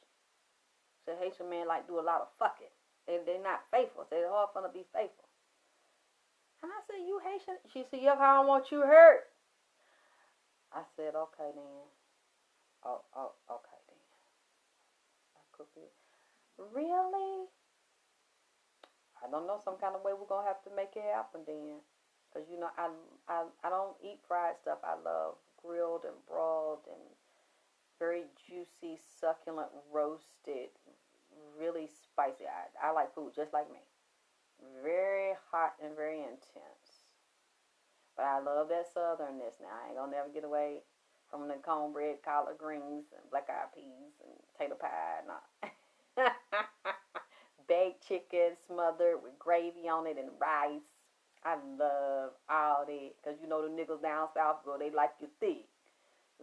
Said Haitian men like do a lot of fucking. They're not faithful. Said it's hard for them to be faithful. And I said, you Haitian? She said, yep, I don't want you hurt. I said, okay then. Oh, okay then. I could be. Really? I don't know. Some kind of way we're gonna have to make it happen then. Cause you know I don't eat fried stuff. I love grilled and broiled and very juicy, succulent, roasted, really spicy. I like food just like me. Very hot and very intense. But I love that southernness now. I ain't gonna never get away from the cornbread, collard greens, and black eyed peas, and potato pie, and all. Baked chicken smothered with gravy on it and rice. I love all that. Because you know the niggas down south, girl, they like you thick.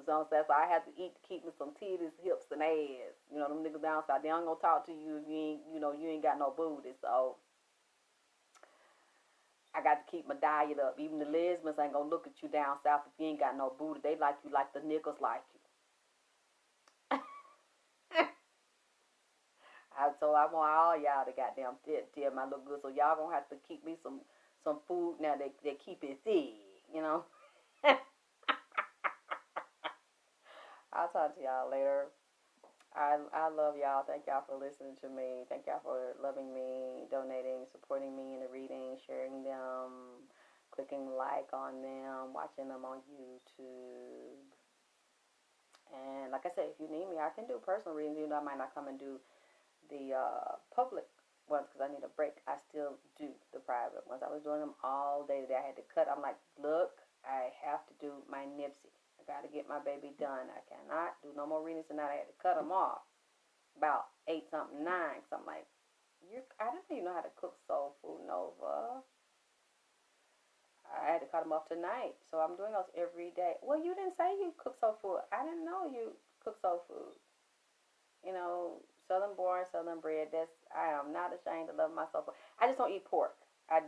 So I have to eat to keep me some titties, hips, and ass. You know, them niggas down south, they ain't gonna talk to you if you ain't, you ain't got no booty. So I got to keep my diet up. Even the lesbians ain't gonna look at you down south if you ain't got no booty. They like you like the niggas like you. So I want all y'all to goddamn tell my little good. So y'all gonna have to keep me some food now that keep it thick, you know. I'll talk to y'all later. I love y'all. Thank y'all for listening to me. Thank y'all for loving me, donating, supporting me in the reading, sharing them, clicking like on them, watching them on YouTube. And like I said, if you need me, I can do personal readings. Even though I might not come and do the public ones because I need a break. I still do the private ones. I was doing them all day today. I had to cut. I'm like, look, I have to do my Nipsey. I got to get my baby done. I cannot do no more readings tonight. I had to cut them off about 8 something, 9. So I'm like, I didn't even know how to cook soul food, Nova. I had to cut them off tonight. So I'm doing those every day. Well, you didn't say you cook soul food. I didn't know you cook soul food. You know, Southern born, Southern bred. I am not ashamed to love myself. I just don't eat pork. I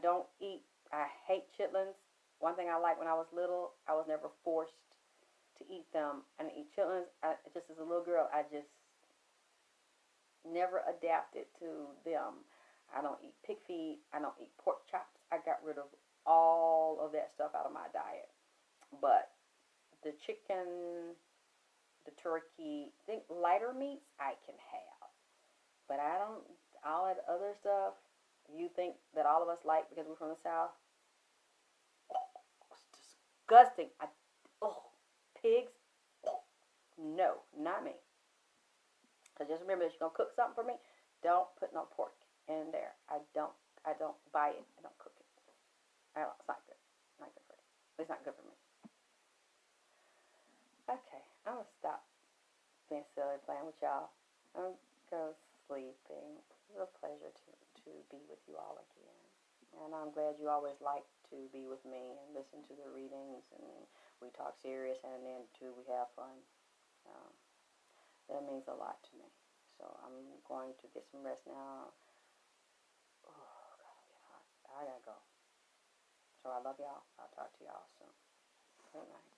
hate chitlins. One thing I liked when I was little, I was never forced to eat them. And eat chitlins, just as a little girl, I just never adapted to them. I don't eat pig feet. I don't eat pork chops. I got rid of all of that stuff out of my diet. But the chicken, the turkey, lighter meats I can have. But I don't, all that other stuff you think that all of us like because we're from the South, it's disgusting. Pigs, no, not me. So just remember that you're gonna cook something for me. Don't put no pork in there. I don't buy it. I don't cook it. It's not good. Not good for you. It's not good for me. Okay, I'm gonna stop being silly playing with y'all. I'm go sleeping. It's a pleasure to be with you all again. And I'm glad you always like to be with me and listen to the readings, and we talk serious, and then too we have fun. Um, that means a lot to me. So I'm going to get some rest now. Oh, God, I'm getting hot. I gotta go. So I love y'all. I'll talk to y'all soon. Good night.